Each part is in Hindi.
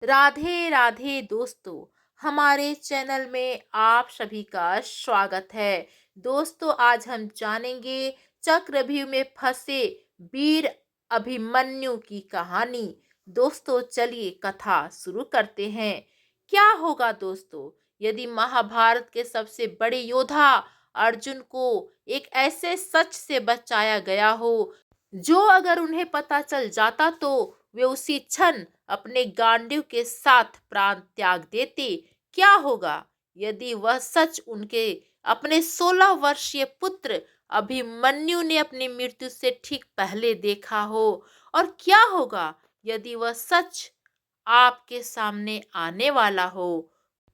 राधे राधे दोस्तों, हमारे चैनल में आप सभी का स्वागत है। दोस्तों, आज हम जानेंगे चक्रव्यूह में फंसे वीर अभिमन्यु की कहानी। दोस्तों, चलिए कथा शुरू करते हैं। क्या होगा दोस्तों यदि महाभारत के सबसे बड़े योद्धा अर्जुन को एक ऐसे सच से बचाया गया हो जो अगर उन्हें पता चल जाता तो वे उसी क्षण अपने गांडीव के साथ प्राण त्याग देते। क्या होगा यदि वह सच उनके अपने 16 वर्षीय पुत्र अभिमन्यु ने अपनी मृत्यु से ठीक पहले देखा हो? और क्या होगा यदि वह सच आपके सामने आने वाला हो?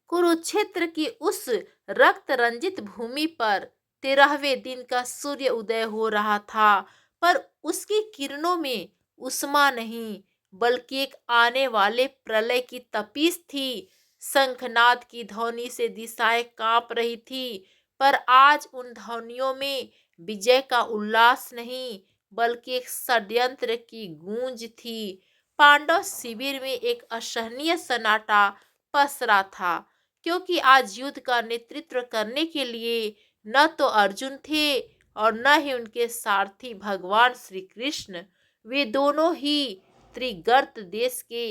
कुरुक्षेत्र की उस रक्त रंजित भूमि पर 13वें दिन का सूर्य उदय हो रहा था, पर उसकी किरणों में उष्मा नहीं बल्कि एक आने वाले प्रलय की तपीस थी। शंखनाद की ध्वनि से दिशाएं कांप रही थी, पर आज उन ध्वनियों में विजय का उल्लास नहीं बल्कि एक षड्यंत्र की गूंज थी। पांडव शिविर में एक असहनीय सन्नाटा पसरा था, क्योंकि आज युद्ध का नेतृत्व करने के लिए न तो अर्जुन थे और न ही उनके सारथी भगवान श्री कृष्ण। वे दोनों ही त्रिगर्त देश के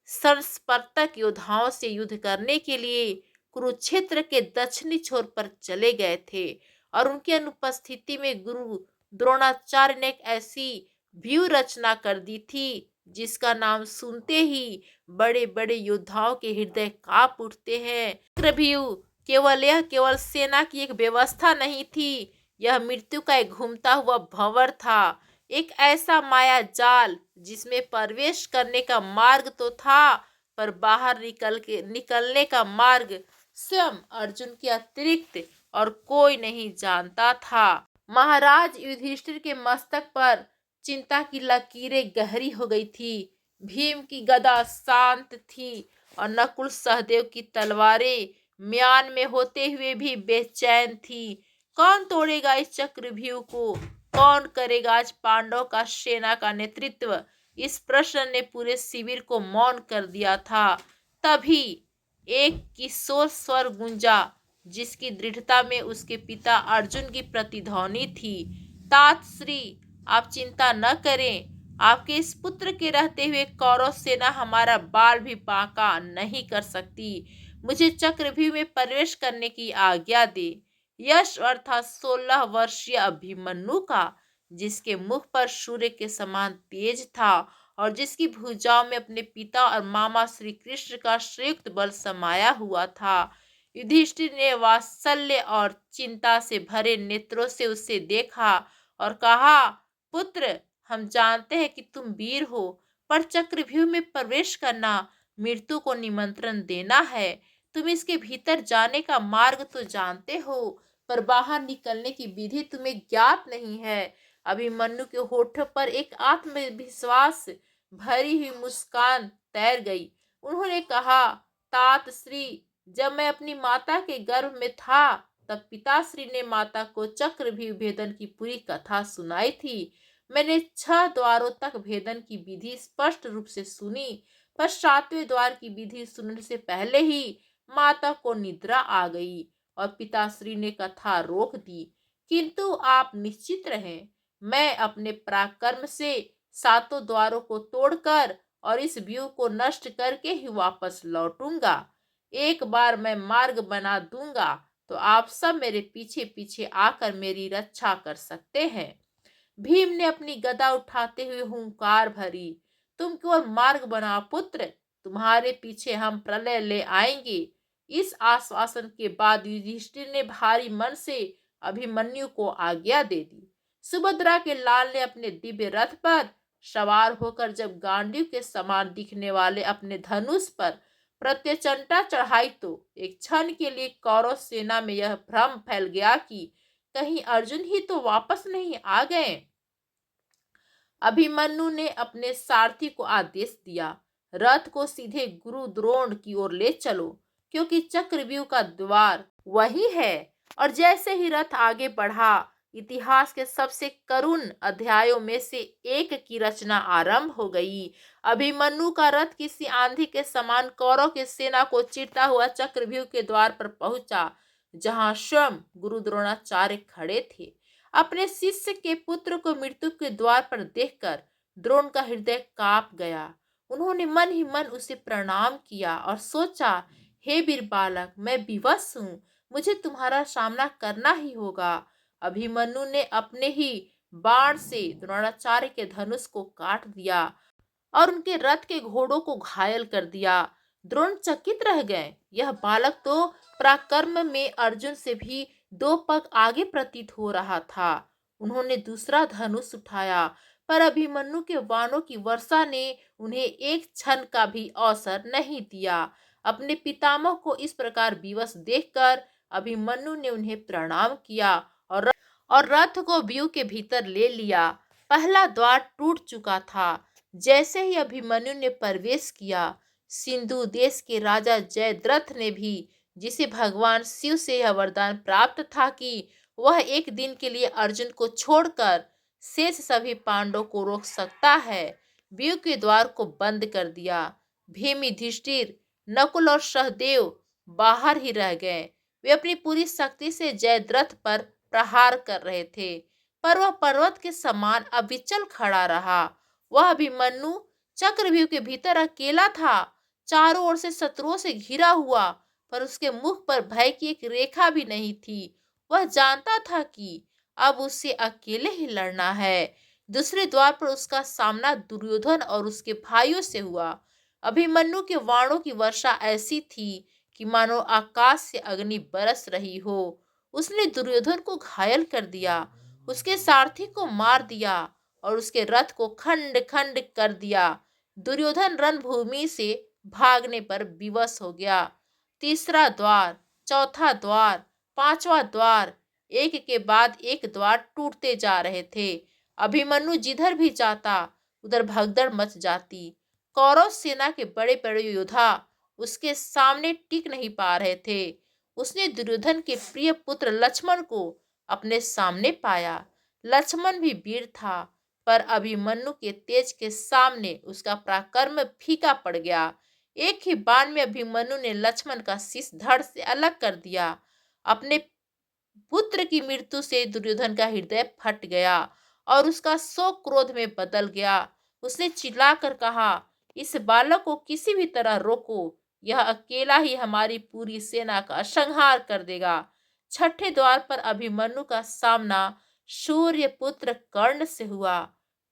संस्पर्तक योद्धाओं से युद्ध करने के लिए कुरुक्षेत्र के दक्षिणी छोर पर चले गए थे और उनकी अनुपस्थिति में गुरु द्रोणाचार्य ने एक ऐसी व्यूह रचना कर दी थी जिसका नाम सुनते ही बड़े बड़े योद्धाओं के हृदय कांप उठते हैं। चक्रव्यूह केवल सेना की एक व्यवस्था नहीं थी, यह मृत्यु का एक घूमता हुआ भंवर था, एक ऐसा माया जाल जिसमें प्रवेश करने का मार्ग तो था, पर बाहर निकलने का मार्ग स्वयं अर्जुन के अतिरिक्त और कोई नहीं जानता था। महाराज युधिष्ठिर के मस्तक पर चिंता की लकीरें गहरी हो गई थी। भीम की गदा शांत थी और नकुल सहदेव की तलवारें म्यान में होते हुए भी बेचैन थी। कौन तोड़ेगा इस चक्रव्यूह को? कौन करेगा आज पांडव का सेना का नेतृत्व? इस प्रश्न ने पूरे शिविर को मौन कर दिया था। तभी एक किशोर स्वर गूंजा जिसकी दृढ़ता में उसके पिता अर्जुन की प्रतिध्वनि थी। तात श्री, आप चिंता न करें, आपके इस पुत्र के रहते हुए कौरव सेना हमारा बाल भी बांका नहीं कर सकती। मुझे चक्रव्यूह में प्रवेश करने की आज्ञा दे। यह स्वर था 16 वर्षीय अभिमन्यु का, जिसके मुख पर सूर्य के समान तेज था और जिसकी भुजाओं में अपने पिता और मामा श्री कृष्ण का संयुक्त बल समाया हुआ था। युधिष्ठिर ने वात्सल्य और चिंता से भरे नेत्रों से उसे देखा और कहा, पुत्र, हम जानते हैं कि तुम वीर हो, पर चक्रव्यूह में प्रवेश करना मृत्यु को निमंत्रण देना है। तुम इसके भीतर जाने का मार्ग तो जानते हो, पर बाहर निकलने की विधि तुम्हें ज्ञात नहीं है। अभिमन्यु के होठों पर एक आत्मविश्वास भरी हुई मुस्कान तैर गई। उन्होंने कहा, तात श्री, जब मैं अपनी माता के गर्भ में था तब पिताश्री ने माता को चक्रव्यूह भेदन की पूरी कथा सुनाई थी। मैंने 6 द्वारों तक भेदन की विधि स्पष्ट रूप से सुनी, पर 7वें द्वार की विधि सुनने से पहले ही माता को निद्रा आ गई और पिताश्री ने कथा रोक दी। किंतु आप निश्चित रहें, मैं अपने पराक्रम से 7 द्वारों को तोड़कर और इस व्यूह को नष्ट करके ही वापस लौटूंगा। एक बार मैं मार्ग बना दूंगा तो आप सब मेरे पीछे पीछे आकर मेरी रक्षा कर सकते हैं। भीम ने अपनी गदा उठाते हुए हुंकार भरी, तुम केवल मार्ग बनाओ पुत्र, तुम्हारे पीछे हम प्रलय ले आएंगे। इस आश्वासन के बाद युधिष्ठिर ने भारी मन से अभिमन्यु को आज्ञा दे दी। सुभद्रा के लाल ने अपने दिव्य रथ पर सवार होकर जब गांडीव के समान दिखने वाले अपने धनुष पर प्रत्यचंटा चढ़ाई तो एक क्षण के लिए कौरव सेना में यह भ्रम फैल गया कि कहीं अर्जुन ही तो वापस नहीं आ गए। अभिमन्यु ने अपने सारथी को आदेश दिया, रथ को सीधे गुरु द्रोण की ओर ले चलो, क्योंकि चक्रव्यूह का द्वार वही है। और जैसे ही रथ आगे बढ़ा, इतिहास के सबसे करुण अध्यायों में से एक की रचना आरंभ हो गई। अभिमन्यु का रथ किसी आंधी के समान कौरव की सेना को चीरता हुआ चक्रव्यूह के द्वार पर पहुंचा, जहां स्वयं गुरु द्रोणाचार्य खड़े थे। अपने शिष्य के पुत्र को मृत्यु के द्वार पर देखकर द्रोण का हृदय कांप गया। उन्होंने मन ही मन उसे प्रणाम किया और सोचा, हे वीर बालक, मैं विवश हूँ, मुझे तुम्हारा सामना करना ही होगा। अभिमन्यु ने अपने ही बाण से द्रोणाचार्य के धनुष को काट दिया और उनके रथ के घोड़ों को घायल कर दिया। द्रोण चकित रह गए। यह बालक तो पराक्रम में अर्जुन से भी 2 पग आगे प्रतीत हो रहा था। उन्होंने दूसरा धनुष उठाया, पर अभिमन्यु के बाणों की वर्षा ने उन्हें एक क्षण का भी अवसर नहीं दिया। अपने पितामह को इस प्रकार विवश देखकर अभिमन्यु ने उन्हें प्रणाम किया और रथ को व्यूह के भीतर ले लिया। पहला द्वार टूट चुका था। जैसे ही अभिमन्यु ने प्रवेश किया, सिंधु देश के राजा जयद्रथ ने भी, जिसे भगवान शिव से यह वरदान प्राप्त था कि वह एक दिन के लिए अर्जुन को छोड़कर शेष सभी पांडवों को रोक सकता है, व्यूह के द्वार को बंद कर दिया। भीम, युधिष्ठिर, नकुल और सहदेव बाहर ही रह गए। वे अपनी पूरी शक्ति से जयद्रथ पर प्रहार कर रहे थे, पर वह पर्वत के समान अविचल खड़ा रहा। वह अभिमन्यु चक्रव्यूह के भीतर अकेला था, चारों ओर से शत्रुओं से घिरा हुआ, पर उसके मुख पर भय की एक रेखा भी नहीं थी। वह जानता था कि अब उसे अकेले ही लड़ना है। दूसरे द्वार पर उसका सामना दुर्योधन और उसके भाइयों से हुआ। अभिमन्यु के बाणों की वर्षा ऐसी थी कि मानो आकाश से अग्नि बरस रही हो। उसने दुर्योधन को घायल कर दिया, उसके सारथी को मार दिया और उसके रथ को खंड खंड कर दिया। दुर्योधन रणभूमि से भागने पर विवश हो गया। तीसरा द्वार, चौथा द्वार, पांचवा द्वार, एक के बाद एक द्वार टूटते जा रहे थे। अभिमन्यु जिधर भी जाता उधर भगदड़ मच जाती। कौरव सेना के बड़े बड़े योद्धा उसके सामने टिक नहीं पा रहे थे। उसने दुर्योधन के प्रिय पुत्र लक्ष्मण को अपने सामने पाया। लक्ष्मण भी वीर था, पर अभिमन्यु के तेज के सामने उसका पराक्रम फीका पड़ गया। एक ही बाण में अभिमन्यु ने लक्ष्मण का शीश धड़ से अलग कर दिया। अपने पुत्र की मृत्यु से दुर्योधन का हृदय फट गया और उसका शोक क्रोध में बदल गया। उसने चिल्लाकर कहा, इस बालक को किसी भी तरह रोको, यह अकेला ही हमारी पूरी सेना का संहार कर देगा। छठे द्वार पर अभिमन्यु का सामना सूर्य पुत्र कर्ण से हुआ।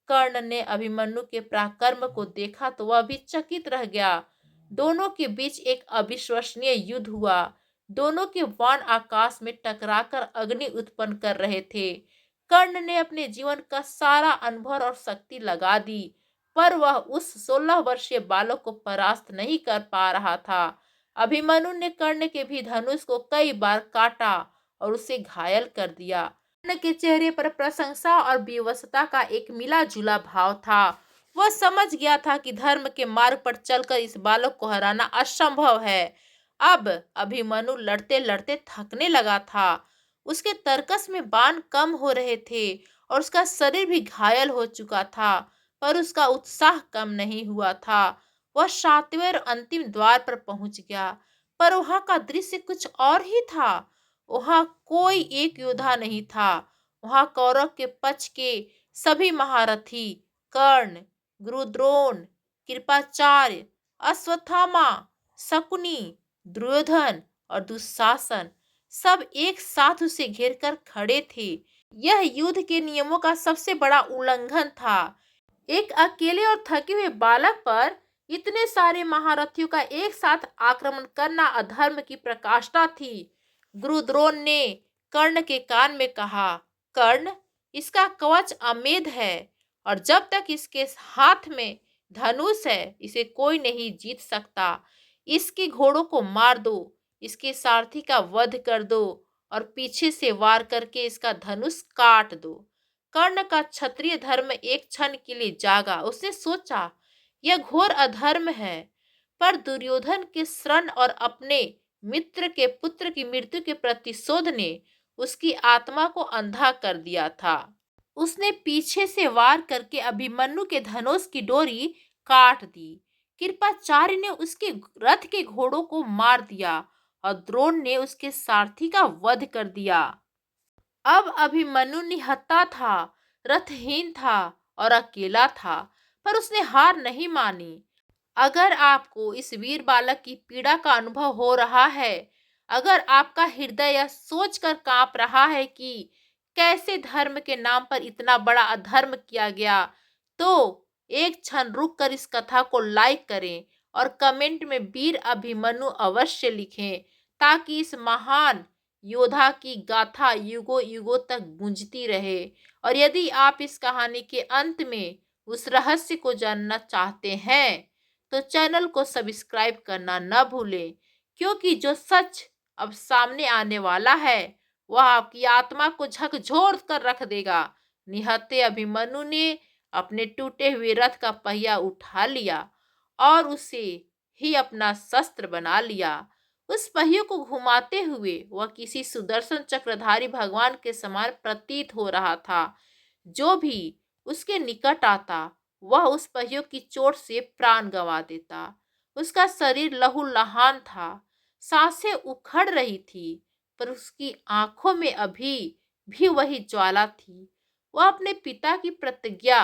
कर्ण ने अभिमन्यु के पराक्रम को देखा तो वह भी चकित रह गया। दोनों के बीच एक अविश्वसनीय युद्ध हुआ। दोनों के बाण आकाश में टकराकर अग्नि उत्पन्न कर रहे थे। कर्ण ने अपने जीवन का सारा अनुभव और शक्ति लगा दी, पर वह उस 16 वर्षीय बालक को परास्त नहीं कर पा रहा था। अभिमन्यु ने कर्ण के भी धनुष को कई बार काटा और उसे घायल कर दिया। कर्ण के चेहरे पर प्रशंसा और विवशता का एक मिला जुला भाव था। वह समझ गया था कि धर्म के मार्ग पर चलकर इस बालक को हराना असंभव है। अब अभिमन्यु लड़ते लड़ते थकने लगा था। उसके तरकस में बाण कम हो रहे थे और उसका शरीर भी घायल हो चुका था, पर उसका उत्साह कम नहीं हुआ था। वह 7वें और अंतिम द्वार पर पहुंच गया, पर वहां का दृश्य कुछ और ही था। वहां कोई एक योद्धा नहीं था। वहां कौरव के पक्ष के सभी महारथी, कर्ण, गुरुद्रोण, कृपाचार्य, अश्वत्थामा, शकुनी, दुर्योधन और दुशासन सब एक साथ उसे घेरकर खड़े थे। यह युद्ध के नियमों का सबसे बड़ा उल्लंघन था। एक अकेले और थके हुए बालक पर इतने सारे महारथियों का एक साथ आक्रमण करना अधर्म की प्रकाष्ठा थी। गुरुद्रोण ने कर्ण के कान में कहा, कर्ण, इसका कवच अमेध है और जब तक इसके हाथ में धनुष है इसे कोई नहीं जीत सकता। इसके घोड़ों को मार दो, इसके सारथी का वध कर दो और पीछे से वार करके इसका धनुष काट दो। कर्ण का क्षत्रिय धर्म एक क्षण के लिए जागा। उसने सोचा, यह घोर अधर्म है, पर दुर्योधन के शरण और अपने मित्र के पुत्र की मृत्यु के प्रतिशोध ने उसकी आत्मा को अंधा कर दिया था। उसने पीछे से वार करके अभिमन्यु के धनुष की डोरी काट दी। कृपाचार्य ने उसके रथ के घोड़ों को मार दिया और द्रोण ने उसके सारथी का वध कर दिया। अब अभिमन्यु निहत्था था, रथहीन था और अकेला था, पर उसने हार नहीं मानी। अगर आपको इस वीर बालक की पीड़ा का अनुभव हो रहा है, अगर आपका हृदय यह सोचकर कांप रहा है कि कैसे धर्म के नाम पर इतना बड़ा अधर्म किया गया, तो एक क्षण रुक कर इस कथा को लाइक करें और कमेंट में वीर अभिमन्यु अवश्य लिखें, ताकि इस महान योद्धा की गाथा युगों युगों तक गूंजती रहे। और यदि आप इस कहानी के अंत में उस रहस्य को जानना चाहते हैं, तो चैनल को सब्सक्राइब करना न भूलें, क्योंकि जो सच अब सामने आने वाला है वह आपकी आत्मा को झकझोर कर रख देगा। निहत्थे अभिमन्यु ने अपने टूटे हुए रथ का पहिया उठा लिया और उसे ही अपना शस्त्र बना लिया। उस पहिए को घुमाते हुए वह किसी सुदर्शन चक्रधारी भगवान के समान प्रतीत हो रहा था। जो भी उसके निकट आता वह उस पहियों की चोट से प्राण गंवा देता। उसका शरीर लहूलुहान था, सांसें उखड़ रही थी, पर उसकी आंखों में अभी भी वही ज्वाला थी। वह अपने पिता की प्रतिज्ञा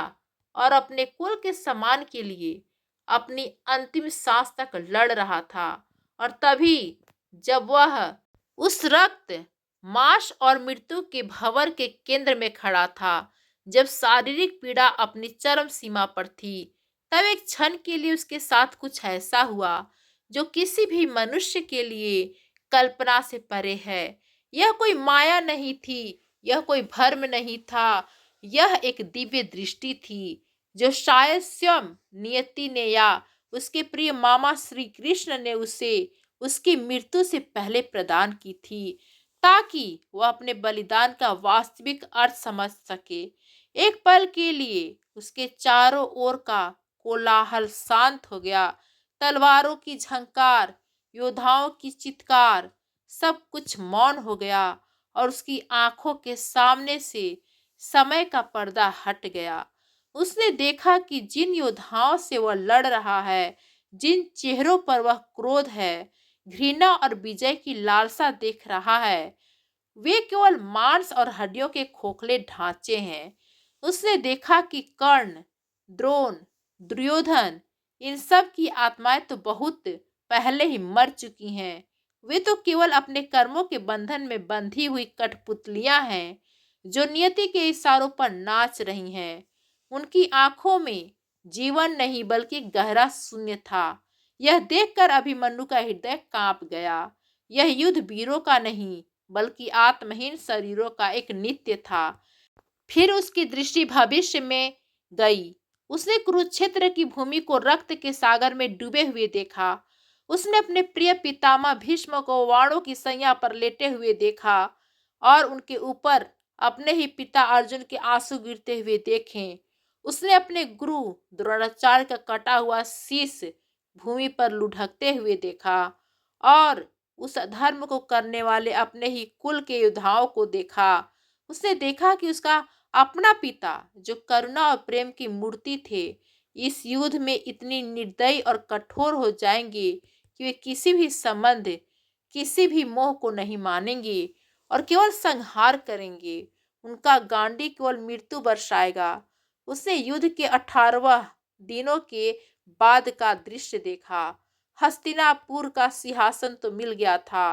और अपने कुल के सम्मान के लिए अपनी अंतिम सांस तक लड़ रहा था। और तभी जब वह उस रक्त, मांस और मृत्यु के भंवर के केंद्र में खड़ा था, जब शारीरिक पीड़ा अपनी चरम सीमा पर थी, तब एक क्षण के लिए उसके साथ कुछ ऐसा हुआ जो किसी भी मनुष्य के लिए कल्पना से परे है। यह कोई माया नहीं थी, यह कोई भ्रम नहीं था, यह एक दिव्य दृष्टि थी जो शायद स्वयं नियति ने या उसके प्रिय मामा श्री कृष्ण ने उसे उसकी मृत्यु से पहले प्रदान की थी, ताकि वह अपने बलिदान का वास्तविक अर्थ समझ सके। एक पल के लिए उसके चारों ओर का कोलाहल शांत हो गया। तलवारों की झंकार, योद्धाओं की चित्कार, सब कुछ मौन हो गया और उसकी आंखों के सामने से समय का पर्दा हट गया। उसने देखा कि जिन योद्धाओं से वह लड़ रहा है, जिन चेहरों पर वह क्रोध है, घृणा और विजय की लालसा देख रहा है, वे केवल मांस और हड्डियों के खोखले ढांचे हैं। उसने देखा कि कर्ण, द्रोण, दुर्योधन, इन सब की आत्माएं तो बहुत पहले ही मर चुकी हैं। वे तो केवल अपने कर्मों के बंधन में बंधी हुई कठपुतलियां हैं, जो नियति के इशारों पर नाच रही हैं। उनकी आंखों में जीवन नहीं बल्कि गहरा शून्य था। यह देखकर अभिमन्यु का हृदय कांप गया। यह युद्ध वीरों का नहीं बल्कि आत्महीन शरीरों का एक नित्य था। फिर उसकी दृष्टि भविष्य में गई। उसने कुरुक्षेत्र की भूमि को रक्त के सागर में डूबे हुए देखा। उसने अपने प्रिय पितामह भीष्म को वाणों की सैया पर लेटे हुए देखा और उनके ऊपर अपने ही पिता अर्जुन के आंसू गिरते हुए देखे। उसने अपने गुरु द्रोणाचार्य का कटा हुआ शीश भूमि पर लुढ़कते हुए देखा और उस अधर्म को करने वाले अपने ही कुल के योद्धाओं को देखा। उसने देखा कि उसका अपना पिता, जो करुणा और प्रेम की मूर्ति थे, इस युद्ध में इतनी निर्दयी और कठोर हो जाएंगे कि वे किसी भी संबंध, किसी भी मोह को नहीं मानेंगे और केवल संहार करेंगे। उनका गांडी केवल मृत्यु बरसाएगा। उसने युद्ध के 18वें दिनों के बाद का दृश्य देखा। हस्तिनापुर का सिंहासन तो मिल गया था,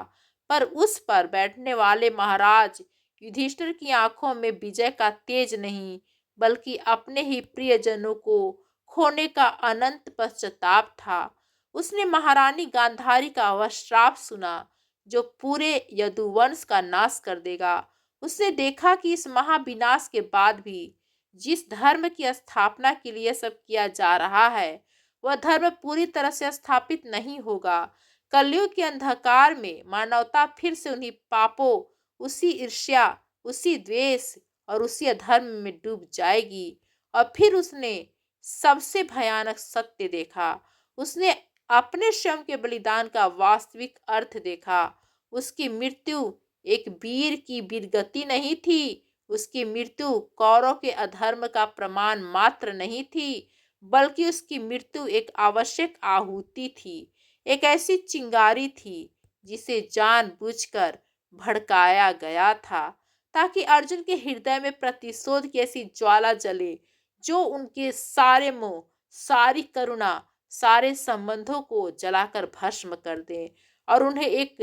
पर उस पर बैठने वाले महाराज युधिष्ठिर की आंखों में विजय का तेज नहीं बल्कि अपने ही प्रियजनों को खोने का अनंत पश्चाताप था। उसने महारानी गांधारी का वह श्राप सुना जो पूरे यदुवंश का नाश कर देगा। उसने देखा कि इस महाविनाश के बाद भी जिस धर्म की स्थापना के लिए सब किया जा रहा है, वह धर्म पूरी तरह से स्थापित नहीं होगा। कलयुग के अंधकार में मानवता फिर से उन्हीं पापों, उसी ईर्ष्या, उसी द्वेष और उसी अधर्म में डूब जाएगी। और फिर उसने सबसे भयानक सत्य देखा। उसने अपने स्वयं के बलिदान का वास्तविक अर्थ देखा। उसकी मृत्यु एक वीर की वीरगति नहीं थी। उसकी मृत्यु कौरव के अधर्म का प्रमाण मात्र नहीं थी, बल्कि उसकी मृत्यु एक आवश्यक आहुति थी। एक ऐसी चिंगारी थी जिसे जानबूझकर भड़काया गया था, ताकि अर्जुन के हृदय में प्रतिशोध की ऐसी ज्वाला जले जो उनके सारे मोह, सारी करुणा, सारे संबंधों को जलाकर भस्म कर दे और उन्हें एक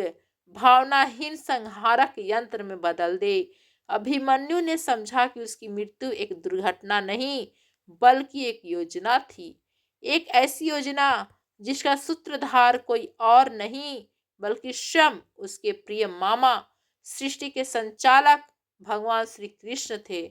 भावनाहीन संहारक यंत्र में बदल दे। अभिमन्यु ने समझा कि उसकी मृत्यु एक दुर्घटना नहीं, बल्कि एक योजना थी। एक ऐसी योजना जिसका सूत्रधार कोई और नहीं, बल्कि स्वयं उसके प्रिय मामा, सृष्टि के संचालक भगवान श्री कृष्ण थे।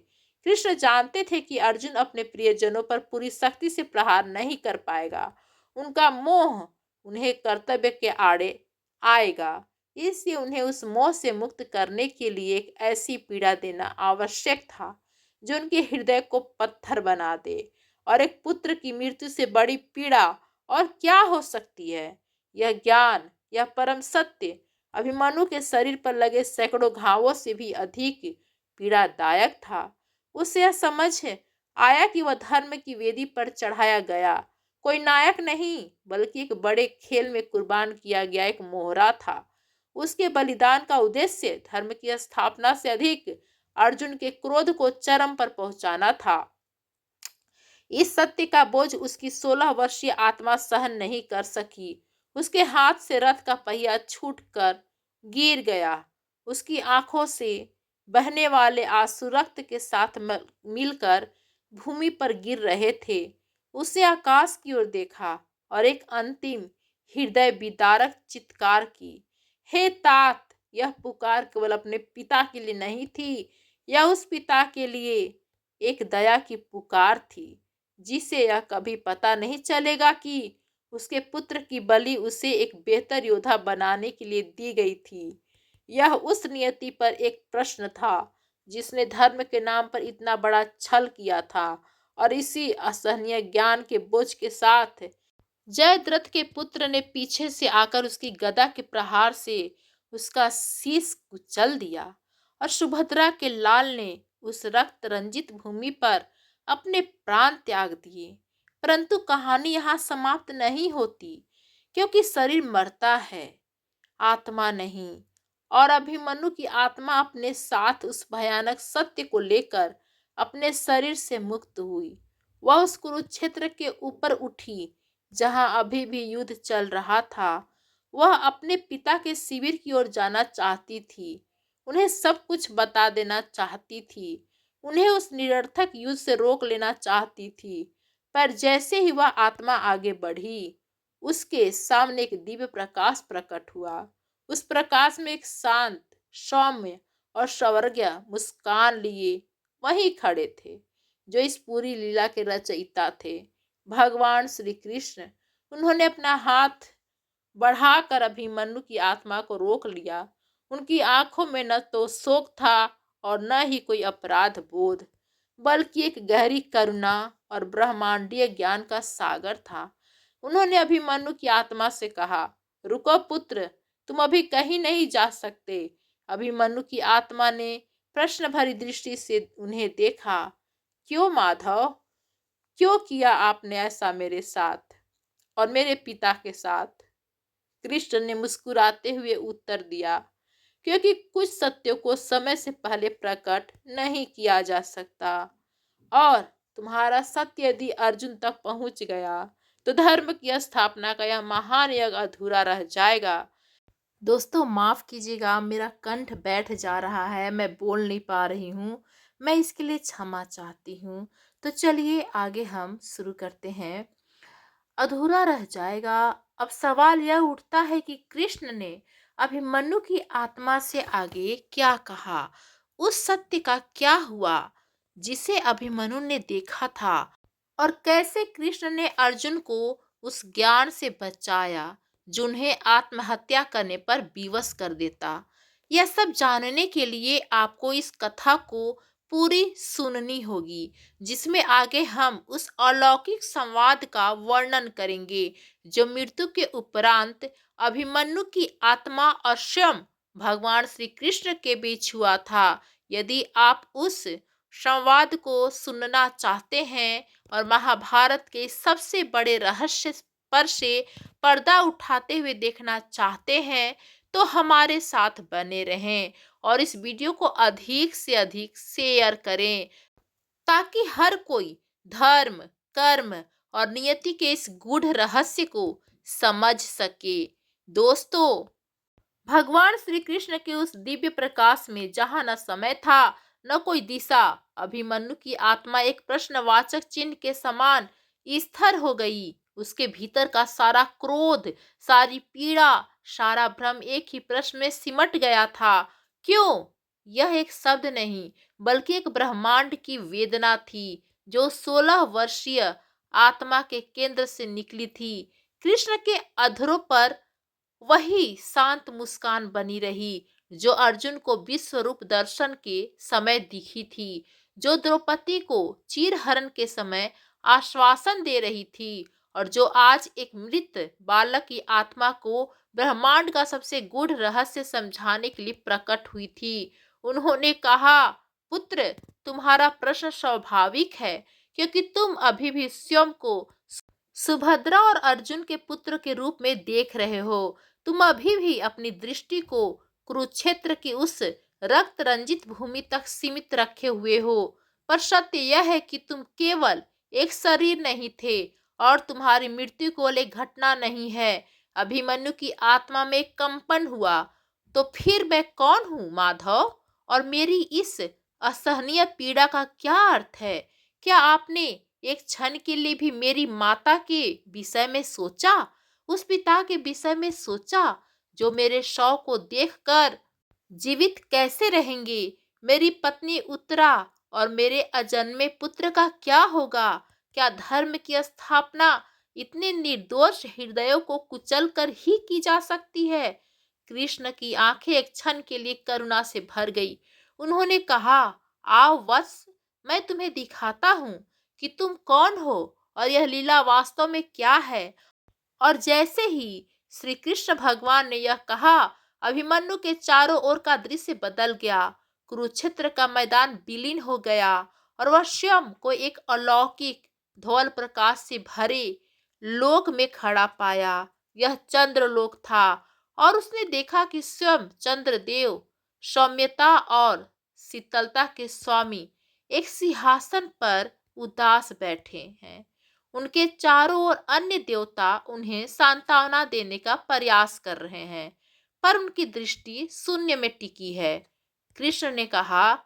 कृष्ण जानते थे कि अर्जुन अपने प्रियजनों पर पूरी शक्ति से प्रहार नहीं कर पाएगा। उनका मोह उन्हें कर्तव्य के आड़े आएगा। इसलिए उन्हें उस मोह से मुक्त करने के लिए एक ऐसी पीड़ा देना आवश्यक था जो उनके हृदय को पत्थर बना दे। और एक पुत्र की मृत्यु से बड़ी पीड़ा और क्या हो सकती है? यह ज्ञान, यह परम सत्य अभिमन्यु के शरीर पर लगे सैकड़ों घावों से भी अधिक पीड़ादायक था। उसे यह समझ आया कि वह धर्म की वेदी पर चढ़ाया गया कोई नायक नहीं, बल्कि एक बड़े खेल में कुर्बान किया गया एक मोहरा था। उसके बलिदान का उद्देश्य धर्म की स्थापना से अधिक अर्जुन के क्रोध को चरम पर पहुंचाना था। इस सत्य का बोझ उसकी 16 वर्षीय आत्मा सहन नहीं कर सकी। उसके हाथ से रथ का पहिया छूटकर गिर गया। उसकी आंखों से बहने वाले आंसू रक्त के साथ मिलकर भूमि पर गिर रहे थे। उसे आकाश की ओर देखा और एक अंतिम हृदय विदारक चित्कार की। हे तात! यह पुकार केवल अपने पिता के लिए नहीं थी, यह उस पिता के लिए एक दया की पुकार थी जिसे यह कभी पता नहीं चलेगा कि उसके पुत्र की बलि उसे एक बेहतर योद्धा बनाने के लिए दी गई थी। यह उस नियति पर एक प्रश्न था जिसने धर्म के नाम पर इतना बड़ा छल किया था और इसी असहनीय ज्ञान के बोझ के साथ जयद्रथ के पुत्र ने पीछे से आकर उसकी गदा के प्रहार से उसका शीश कुचल दिया और सुभद्रा के लाल ने उस रक्त रंजित भूमि पर अपने प्राण त्याग दिए। परंतु कहानी यहाँ समाप्त नहीं होती, क्योंकि शरीर मरता है, आत्मा नहीं। और अभिमन्यु की आत्मा अपने साथ उस भयानक सत्य को लेकर अपने शरीर से मुक्त हुई। वह उस कुरुक्षेत्र के ऊपर उठी जहां अभी भी युद्ध चल रहा था। वह अपने पिता के शिविर की ओर जाना चाहती थी, उन्हें सब कुछ बता देना चाहती थी, उन्हें उस निरर्थक युद्ध से रोक लेना चाहती थी। पर जैसे ही वह आत्मा आगे बढ़ी, उसके सामने एक दिव्य प्रकाश प्रकट हुआ। उस प्रकाश में एक शांत, सौम्य और स्वर्गीय मुस्कान लिए वहीं खड़े थे जो इस पूरी लीला के रचयिता थे, भगवान श्री कृष्ण। उन्होंने अपना हाथ बढ़ाकर अभिमन्यु की आत्मा को रोक लिया। उनकी आंखों में न तो शोक था और न ही कोई अपराध बोध, बल्कि एक गहरी करुणा और ब्रह्मांडीय ज्ञान का सागर था। उन्होंने अभिमन्यु की आत्मा से कहा, रुको पुत्र, तुम अभी कहीं नहीं जा सकते। अभिमन्यु की आत्मा ने प्रश्न भरी दृष्टि से उन्हें देखा। क्यों माधव? क्यों किया आपने ऐसा मेरे साथ और मेरे पिता के साथ? कृष्ण ने मुस्कुराते हुए उत्तर दिया, क्योंकि कुछ सत्यों को समय से पहले प्रकट नहीं किया जा सकता और तुम्हारा सत्य यदि अर्जुन तक पहुंच गया तो धर्म की स्थापना का यह महान यज्ञ अधूरा रह जाएगा। दोस्तों माफ कीजिएगा, मेरा कंठ बैठ जा रहा है, मैं बोल नहीं पा रही हूँ, मैं इसके लिए क्षमा चाहती हूँ। तो चलिए आगे हम शुरू करते हैं। अधूरा रह जाएगा। अब सवाल यह उठता है कि कृष्ण ने अभिमन्यु की आत्मा से आगे क्या कहा? उस सत्य का क्या हुआ जिसे अभिमन्यु ने देखा था? और कैसे कृष्ण ने अर्जुन को उस ज्ञान से बचाया जो उन्हें आत्महत्या करने पर विवश कर देता? यह सब जानने के लिए आपको इस कथा को पूरी सुननी होगी, जिसमें आगे हम उस अलौकिक संवाद का वर्णन करेंगे जो मृत्यु के उपरांत अभिमन्यु की आत्मा और स्वयं भगवान श्री कृष्ण के बीच हुआ था। यदि आप उस संवाद को सुनना चाहते हैं और महाभारत के सबसे बड़े रहस्य पर से पर्दा उठाते हुए देखना चाहते हैं, तो हमारे साथ बने रहें और इस वीडियो को अधिक से अधिक शेयर करें, ताकि हर कोई धर्म, कर्म और नियति के इस गूढ़ रहस्य को समझ सके। दोस्तों, भगवान श्री कृष्ण के उस दिव्य प्रकाश में जहां न समय था न कोई दिशा, अभिमन्यु की आत्मा एक प्रश्नवाचक चिन्ह के समान स्थिर हो गई। उसके भीतर का सारा क्रोध, सारी पीड़ा, सारा भ्रम एक ही प्रश्न में सिमट गया था। क्यों? यह एक शब्द नहीं, बल्कि एक ब्रह्मांड की वेदना थी, जो 16 वर्षीय आत्मा के केंद्र से निकली थी। कृष्ण के अधरों पर वही शांत मुस्कान बनी रही, जो अर्जुन को विश्व रूप दर्शन के समय दिखी थी, जो द्रौपदी को चीरहरण के समय आश्वासन दे रही थी, और जो आज एक मृत बालक की आत्मा को ब्रह्मांड का सबसे गूढ़ रहस्य समझाने के लिए प्रकट हुई थी। उन्होंने कहा, पुत्र, तुम्हारा प्रश्न स्वाभाविक है, क्योंकि तुम अभी भी स्वयं को सुभद्रा और अर्जुन के पुत्र के रूप में देख रहे हो। तुम अभी भी अपनी दृष्टि को कुरुक्षेत्र की उस रक्त रंजित भूमि तक सीमित रखे हुए हो, पर सत्य यह है कि तुम केवल एक शरीर नहीं थे और तुम्हारी मृत्यु केवल एक घटना नहीं है। अभिमन्यु की आत्मा में कंपन हुआ। तो फिर मैं कौन हूँ माधव, और मेरी इस असहनीय पीड़ा का क्या अर्थ है? क्या आपने एक क्षण के लिए भी मेरी माता के विषय में सोचा, उस पिता के विषय में सोचा जो मेरे शव को देखकर जीवित कैसे रहेंगे? मेरी पत्नी उत्तरा और मेरे अजन्मे पुत्र का क्या होगा? क्या धर्म की स्थापना इतने निर्दोष हृदयों को कुचल कर ही की जा सकती है? कृष्ण की आंखें एक क्षण के लिए करुणा से भर गई। उन्होंने कहा, आओ वत्स, मैं तुम्हें दिखाता हूँ कि तुम कौन हो और यह लीला वास्तव में क्या है। और जैसे ही श्री कृष्ण भगवान ने यह कहा, अभिमन्यु के चारों ओर का दृश्य बदल गया। कुरुक्षेत्र का मैदान विलीन हो गया और वह स्वयं को एक अलौकिक धवल प्रकाश से भरे लोक में खड़ा पाया। यह चंद्रलोक था और उसने देखा कि स्वयं चंद्रदेव सौम्यता और शीतलता के स्वामी एक सिंहासन पर उदास बैठे हैं। उनके चारों ओर अन्य देवता उन्हें सांत्वना देने का प्रयास कर रहे हैं, पर उनकी दृष्टि शून्य में टिकी है। कृष्ण ने कहा,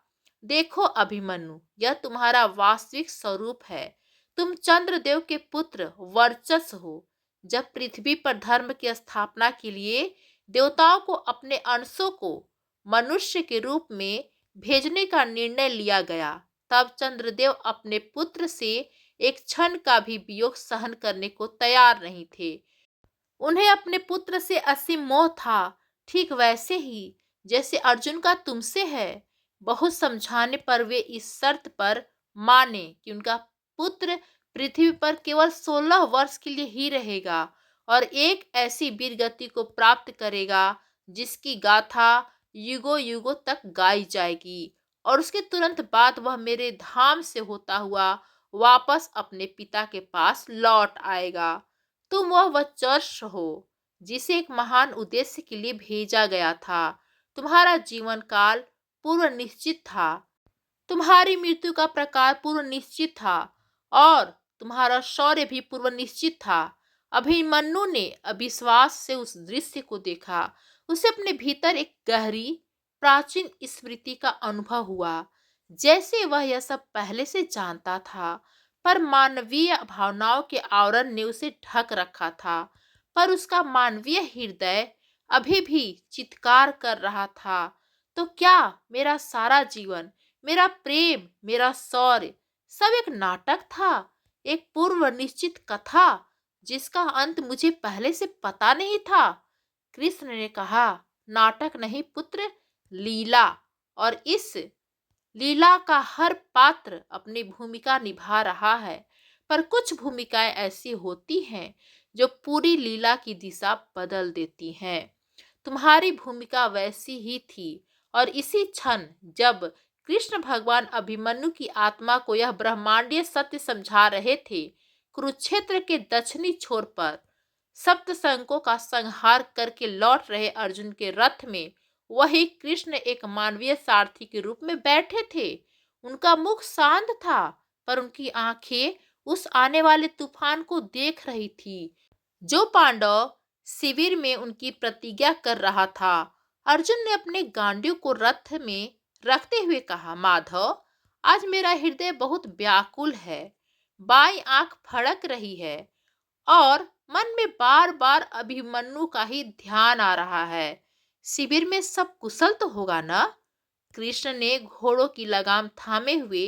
देखो अभिमन्यु, यह तुम्हारा वास्तविक स्वरूप है। तुम चंद्रदेव के पुत्र वर्चस हो। जब पृथ्वी पर धर्म की स्थापना के लिए देवताओं को अपने अंशों को मनुष्य के रूप में भेजने का निर्णय लिया गया, तब चंद्रदेव अपने पुत्र से एक क्षण का भी वियोग सहन करने को तैयार नहीं थे। उन्हें अपने पुत्र से असीम मोह था, ठीक वैसे ही जैसे अर्जुन का तुमसे है। बहुत समझाने पर वे इस शर्त पर माने कि उनका पुत्र पृथ्वी पर केवल 16 वर्ष के लिए ही रहेगा और एक ऐसी वीर गति को प्राप्त करेगा जिसकी गाथा युगों युगों तक गाई जाएगी, और उसके तुरंत बाद वह मेरे धाम से होता हुआ वापस अपने पिता के पास लौट आएगा। तुम वह वर्चस्व हो जिसे एक महान उद्देश्य के लिए भेजा गया था। तुम्हारा जीवन काल पूर्व निश्चित था, तुम्हारी मृत्यु का प्रकार पूर्व निश्चित था और तुम्हारा शौर्य भी पूर्व निश्चित था। अभिमन्यु ने अविश्वास से उस दृश्य को देखा। उसे अपने भीतर एक गहरी प्राचीन स्मृति का अनुभव हुआ, जैसे वह यह सब पहले से जानता था, पर मानवीय भावनाओं के आवरण ने उसे ढक रखा था। पर उसका मानवीय हृदय अभी भी चित्कार कर रहा था, तो क्या मेरा सारा जीवन, मेरा प्रेम, मेरा शौर्य सब एक नाटक था, एक पूर्व निश्चित कथा जिसका अंत मुझे पहले से पता नहीं था? कृष्ण ने कहा, नाटक नहीं पुत्र, लीला। और इस लीला का हर पात्र अपनी भूमिका निभा रहा है, पर कुछ भूमिकाएं ऐसी होती हैं जो पूरी लीला की दिशा बदल देती हैं। तुम्हारी भूमिका वैसी ही थी। और इसी क्षण जब कृष्ण भगवान अभिमन्यु की आत्मा को यह ब्रह्मांडीय सत्य समझा रहे थे, कुरुक्षेत्र के दक्षिणी छोर पर सप्तसंगों का संहार करके लौट रहे अर्जुन के रथ में वही कृष्ण एक मानवीय सारथी के रूप में बैठे थे। उनका मुख शांत था, पर उनकी आंखें उस आने वाले तूफान को देख रही थी जो पांडव शिविर में उनकी प्रतिज्ञा कर रहा था। अर्जुन ने अपने गांडियों को रथ में रखते हुए कहा, माधव, आज मेरा हृदय बहुत व्याकुल है। बाईं आंख फड़क रही है और मन में बार बार अभिमन्यु का ही ध्यान आ रहा है। शिविर में सब कुशल तो होगा ना? कृष्ण ने घोड़ों की लगाम थामे हुए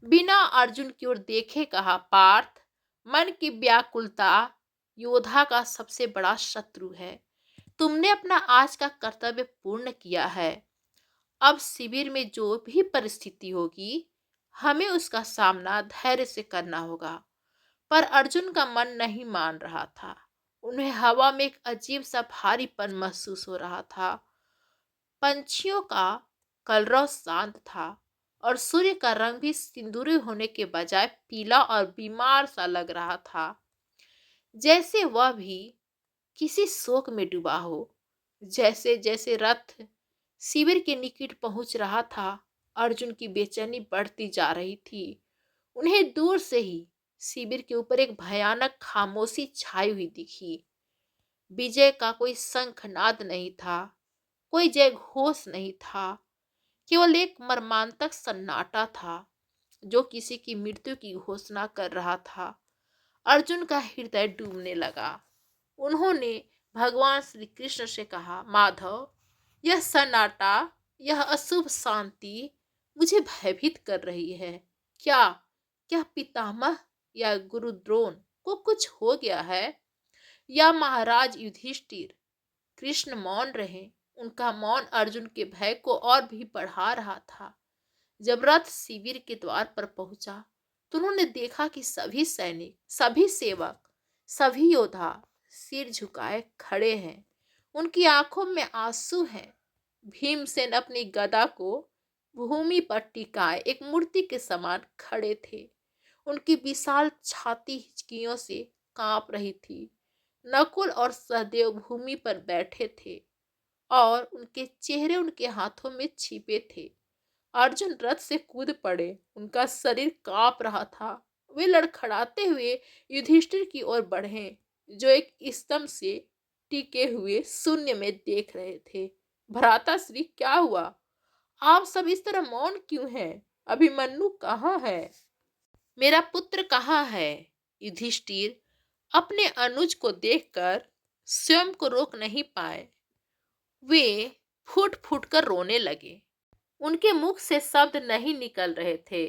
बिना अर्जुन की ओर देखे कहा, पार्थ, मन की व्याकुलता योद्धा का सबसे बड़ा शत्रु है। तुमने अपना आज का कर्तव्य पूर्ण किया है। अब शिविर में जो भी परिस्थिति होगी, हमें उसका सामना धैर्य से करना होगा। पर अर्जुन का मन नहीं मान रहा था। उन्हें हवा में एक अजीब सा भारीपन महसूस हो रहा था। पंछियों का कलरव शांत था और सूर्य का रंग भी सिंदूरी होने के बजाय पीला और बीमार सा लग रहा था, जैसे वह भी किसी शोक में डूबा हो। जैसे जैसे रथ शिविर के निकट पहुंच रहा था, अर्जुन की बेचैनी बढ़ती जा रही थी। उन्हें दूर से ही शिविर के ऊपर एक भयानक खामोशी छाई हुई दिखी। विजय का कोई शंखनाद नहीं था, कोई जय घोष नहीं था, केवल एक मर्मांतक सन्नाटा था जो किसी की मृत्यु की घोषणा कर रहा था। अर्जुन का हृदय डूबने लगा। उन्होंने भगवान श्री कृष्ण से कहा, माधव, यह सन्नाटा, यह अशुभ शांति मुझे भयभीत कर रही है। क्या क्या पितामह या गुरु द्रोण को कुछ हो गया है, या महाराज युधिष्ठिर? कृष्ण मौन रहे। उनका मौन अर्जुन के भय को और भी बढ़ा रहा था। जब रथ शिविर के द्वार पर पहुंचा तो उन्होंने देखा कि सभी सैनिक, सभी सेवक, सभी योद्धा सिर झुकाए खड़े हैं। उनकी आंखों में आंसू हैं। भीमसेन अपनी गदा को भूमि पर टिकाए एक मूर्ति के समान खड़े थे। उनकी विशाल छाती हिचकियों से कांप रही थी। नकुल और सहदेव भूमि पर बैठे थे और उनके चेहरे उनके हाथों में छिपे थे। अर्जुन रथ से कूद पड़े। उनका शरीर कांप रहा था। वे लड़खड़ाते हुए युधिष्ठिर की ओर बढ़े, जो एक स्तंभ से टिके हुए शून्य में देख रहे थे। भ्राताश्री, क्या हुआ? आप सब इस तरह मौन क्यों हैं? अभिमन्यु कहाँ है? मेरा पुत्र कहाँ है? युधिष्ठिर अपने अनुज को देखकर स्वयं को रोक नहीं पाए। वे फूट फूट कर रोने लगे। उनके मुख से शब्द नहीं निकल रहे थे।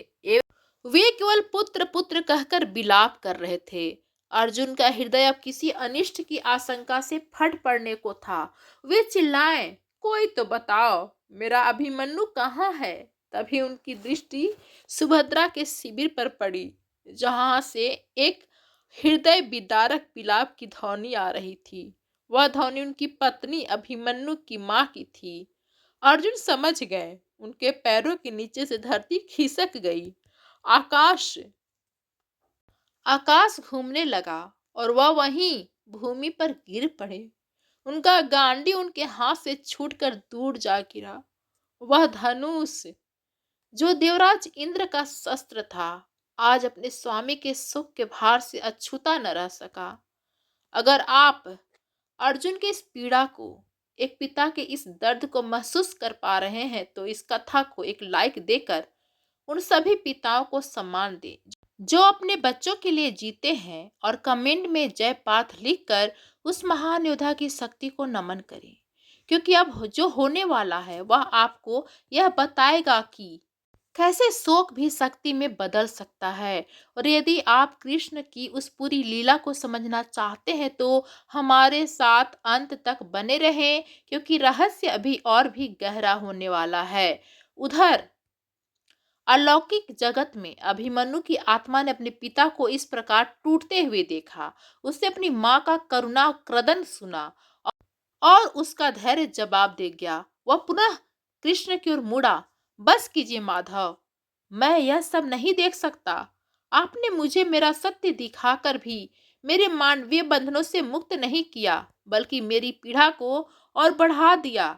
वे केवल पुत्र पुत्र कहकर विलाप कर रहे थे। अर्जुन का हृदय अब किसी अनिष्ट की आशंका से फट पड़ने को था। वे चिल्लाए, कोई तो बताओ, मेरा अभिमन्यु कहाँ है? तभी उनकी दृष्टि सुभद्रा के शिविर पर पड़ी, जहां से एक हृदय विदारक विलाप की ध्वनि आ रही थी। वह ध्वनि उनकी पत्नी अभिमन्यु की मां की थी। अर्जुन समझ गए। उनके पैरों के नीचे से धरती खिसक गई। आकाश आकाश घूमने लगा और वह वहीं भूमि पर गिर पड़े। उनका गांडी उनके हाथ से छूटकर दूर जा गिरा। वह धनुष जो देवराज इंद्र का शस्त्र था, आज अपने स्वामी के सुख के भार से अछूता न रह सका। अगर आप अर्जुन की इस पीड़ा को, एक पिता के इस दर्द को महसूस कर पा रहे हैं, तो इस कथा को एक लाइक देकर उन सभी पिताओं को सम्मान दें जो अपने बच्चों के लिए जीते हैं, और कमेंट में जय पार्थ लिखकर उस महान योद्धा की शक्ति को नमन करें, क्योंकि अब जो होने वाला है वह आपको यह बताएगा कि कैसे शोक भी शक्ति में बदल सकता है। और यदि आप कृष्ण की उस पूरी लीला को समझना चाहते हैं तो हमारे साथ अंत तक बने रहें, क्योंकि रहस्य अभी और भी गहरा होने वाला है। उधर अलौकिक जगत में अभिमन्यु की आत्मा ने अपने पिता को इस प्रकार टूटते हुए देखा। उसने अपनी मां का करुणा क्रदन सुना और उसका धैर्य जवाब दे गया। वह पुनः कृष्ण की ओर मुड़ा। बस कीजिए माधव, मैं यह सब नहीं देख सकता। आपने मुझे मेरा सत्य दिखाकर भी मेरे मानवीय बंधनों से मुक्त नहीं किया, बल्कि मेरी पीड़ा को और बढ़ा दिया।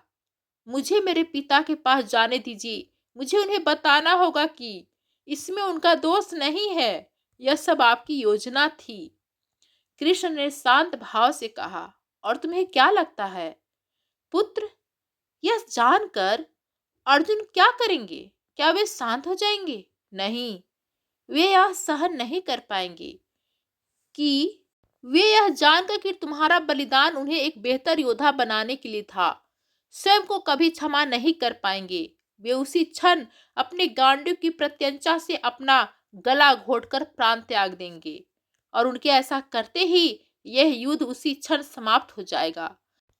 मुझे मेरे पिता के पास जाने दीजिए। मुझे उन्हें बताना होगा कि इसमें उनका दोष नहीं है। यह सब आपकी योजना थी। कृष्ण ने शांत भाव से कहा, और तुम्हें क्या लगता है पुत्र, यह जानकर अर्जुन क्या करेंगे? क्या वे शांत हो जाएंगे? नहीं, वे यह सहन नहीं कर पाएंगे कि वे यह जानकर कि तुम्हारा बलिदान उन्हें एक बेहतर योद्धा बनाने के लिए था, स्वयं को कभी क्षमा नहीं कर पाएंगे। वे उसी क्षण अपने गांडियों की प्रत्यंचा से अपना गला घोटकर प्राण त्याग देंगे, और उनके ऐसा करते ही यह युद्ध उसी क्षण समाप्त हो जाएगा।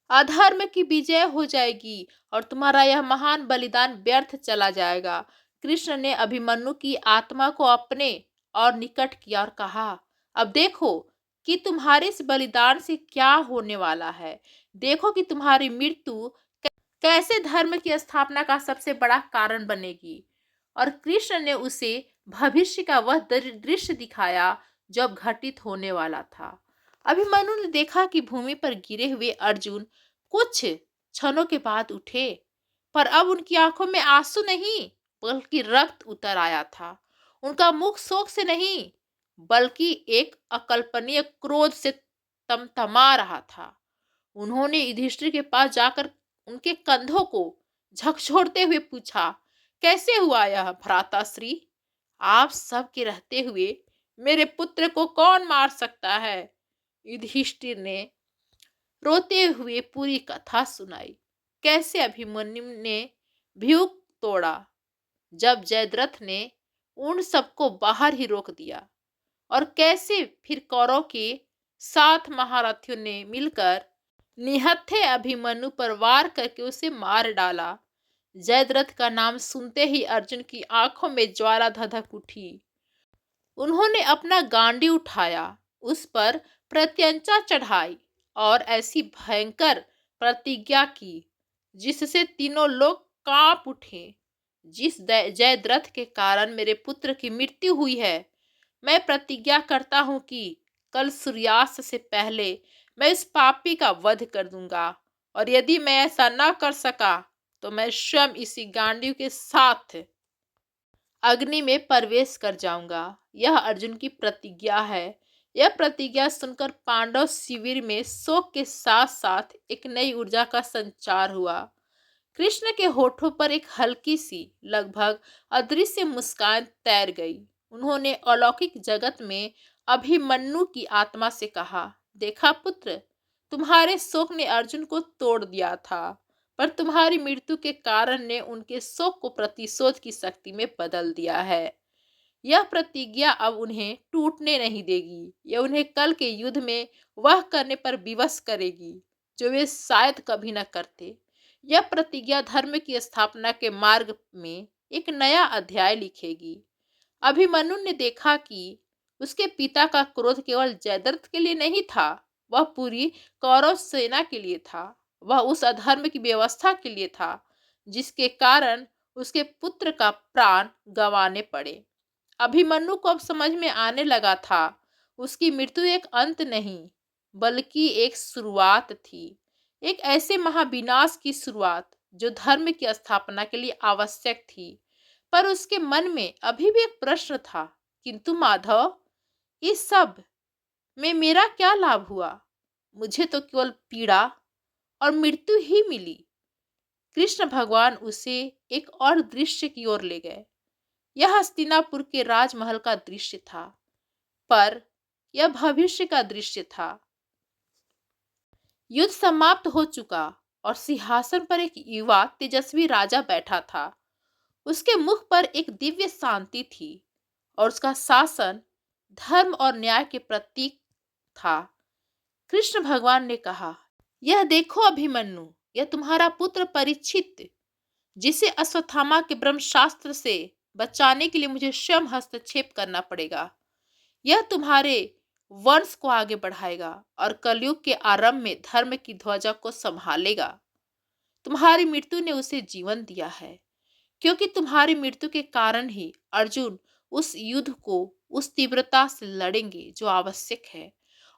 अधर्म की विजय हो जाएगी और तुम्हारा यह महान बलिदान व्यर्थ चला जाएगा। कृष्ण ने अभिमन्यु की आत्मा को अपने और निकट किया और कहा, अब देखो कि तुम्हारे इस बलिदान से क्या होने वाला है। देखो कि तुम्हारी मृत्यु कैसे धर्म की स्थापना का सबसे बड़ा कारण बनेगी। और कृष्ण ने उसे भविष्य का वह दृश्य दिखाया जो अब घटित होने वाला था। अभिमन्यु ने देखा कि भूमि पर गिरे हुए अर्जुन कुछ क्षणों के बाद उठे, पर अब उनकी आंखों में आंसू नहीं, बल्कि रक्त उतर आया था। उनका मुख शोक से नहीं, बल्कि एक अकल्पनीय क्रोध से तमतमा रहा था। उन्होंने युधिष्ठिर के पास जाकर उनके कंधों को झकझोरते हुए पूछा, कैसे हुआ यह भ्राताश्री? आप सब के रहते हुए मेरे पुत्र को कौन मार सकता है? युधिष्ठिर ने रोते हुए पूरी कथा सुनाई। कैसे अभिमन्यु ने व्यूह तोड़ा जब जयद्रथ ने उन सबको बाहर ही रोक दिया, और कैसे फिर कौरव के 7 महारथियों ने मिलकर निहत्थे अभिमन्यु पर वार करके उसे मार डाला। जयद्रथ का नाम सुनते ही अर्जुन की आंखों में ज्वाला धधक उठी। उन्होंने अपना गांडी उठाया, उस पर प्रत्यंचा चढ़ाई और ऐसी भयंकर प्रतिज्ञा की जिससे तीनों लोग कांप उठे। जिस जयद्रथ के कारण मेरे पुत्र की मृत्यु हुई है, मैं प्रतिज्ञा करता हूं कि कल सूर्यास्त से पहले मैं इस पापी का वध कर दूंगा, और यदि मैं ऐसा न कर सका तो मैं स्वयं इसी गांडीव के साथ अग्नि में प्रवेश कर जाऊंगा। यह अर्जुन की प्रतिज्ञा है। यह प्रतिज्ञा सुनकर पांडव शिविर में शोक के साथ साथ एक नई ऊर्जा का संचार हुआ। कृष्ण के होठों पर एक हल्की सी, लगभग अदृश्य मुस्कान तैर गई। उन्होंने अलौकिक जगत में अभिमन्यु की आत्मा से कहा, देखा पुत्र, तुम्हारे शोक ने अर्जुन को तोड़ दिया था, पर तुम्हारी मृत्यु के कारण ने उनके शोक को प्रतिशोध की शक्ति में बदल दिया है। यह प्रतिज्ञा अब उन्हें टूटने नहीं देगी। यह उन्हें कल के युद्ध में वह करने पर विवश करेगी जो वे शायद कभी न करते। यह प्रतिज्ञा धर्म की स्थापना के मार्ग में एक नया अध्याय लिखेगी। अभिमन्यु ने देखा कि उसके पिता का क्रोध केवल जयद्रथ के लिए नहीं था, वह पूरी कौरव सेना के लिए था। वह उस अधर्म की व्यवस्था के लिए था जिसके कारण उसके पुत्र का प्राण गंवाने पड़े। अभिमन्यु को अब समझ में आने लगा था, उसकी मृत्यु एक अंत नहीं, बल्कि एक शुरुआत थी। एक ऐसे महाविनाश की शुरुआत जो धर्म की स्थापना के लिए आवश्यक थी। पर उसके मन में अभी भी एक प्रश्न था, किंतु माधव, इस सब में मेरा क्या लाभ हुआ? मुझे तो केवल पीड़ा और मृत्यु ही मिली। कृष्ण भगवान उसे एक और दृश्य की ओर ले गए। यह हस्तिनापुर के राजमहल का दृश्य था, पर यह भविष्य का दृश्य था। युद्ध समाप्त हो चुका और सिंहासन पर एक युवा तेजस्वी राजा बैठा था। उसके मुख पर एक दिव्य शांति थी और उसका शासन धर्म और न्याय के प्रतीक था। कृष्ण भगवान ने कहा, यह देखो अभिमन्यु, यह तुम्हारा पुत्र परीक्षित, जिसे अश्वत्थामा के ब्रह्मास्त्र से बचाने के लिए मुझे स्वयं हस्तक्षेप करना पड़ेगा। यह तुम्हारे वंश को आगे बढ़ाएगा और कलयुग के आरंभ में धर्म की ध्वजा को संभालेगा। तुम्हारी मृत्यु ने उसे जीवन दिया है, क्योंकि तुम्हारी मृत्यु के कारण ही अर्जुन उस युद्ध को उस तीव्रता से लड़ेंगे जो आवश्यक है,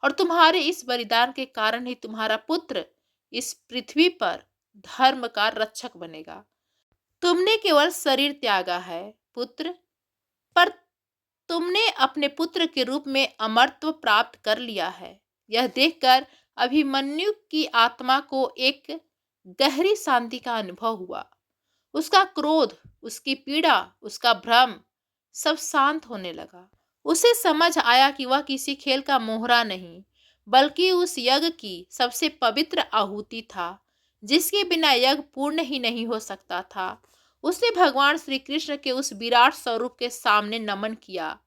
और तुम्हारे इस बलिदान के कारण ही तुम्हारा पुत्र इस पृथ्वी पर धर्म का रक्षक बनेगा। तुमने केवल शरीर त्यागा है पुत्र, पर तुमने अपने पुत्र के रूप में अमरत्व प्राप्त कर लिया है। यह देखकर अभिमन्यु की आत्मा को एक गहरी शांति का अनुभव हुआ। उसका क्रोध, उसकी पीड़ा, उसका भ्रम सब शांत होने लगा। उसे समझ आया कि वह किसी खेल का मोहरा नहीं, बल्कि उस यज्ञ की सबसे पवित्र आहुति था, जिसके बिना यज्ञ पूर्ण ही नहीं हो सकता था। उसने भगवान श्री कृष्ण के उस विराट स्वरूप के सामने नमन किया।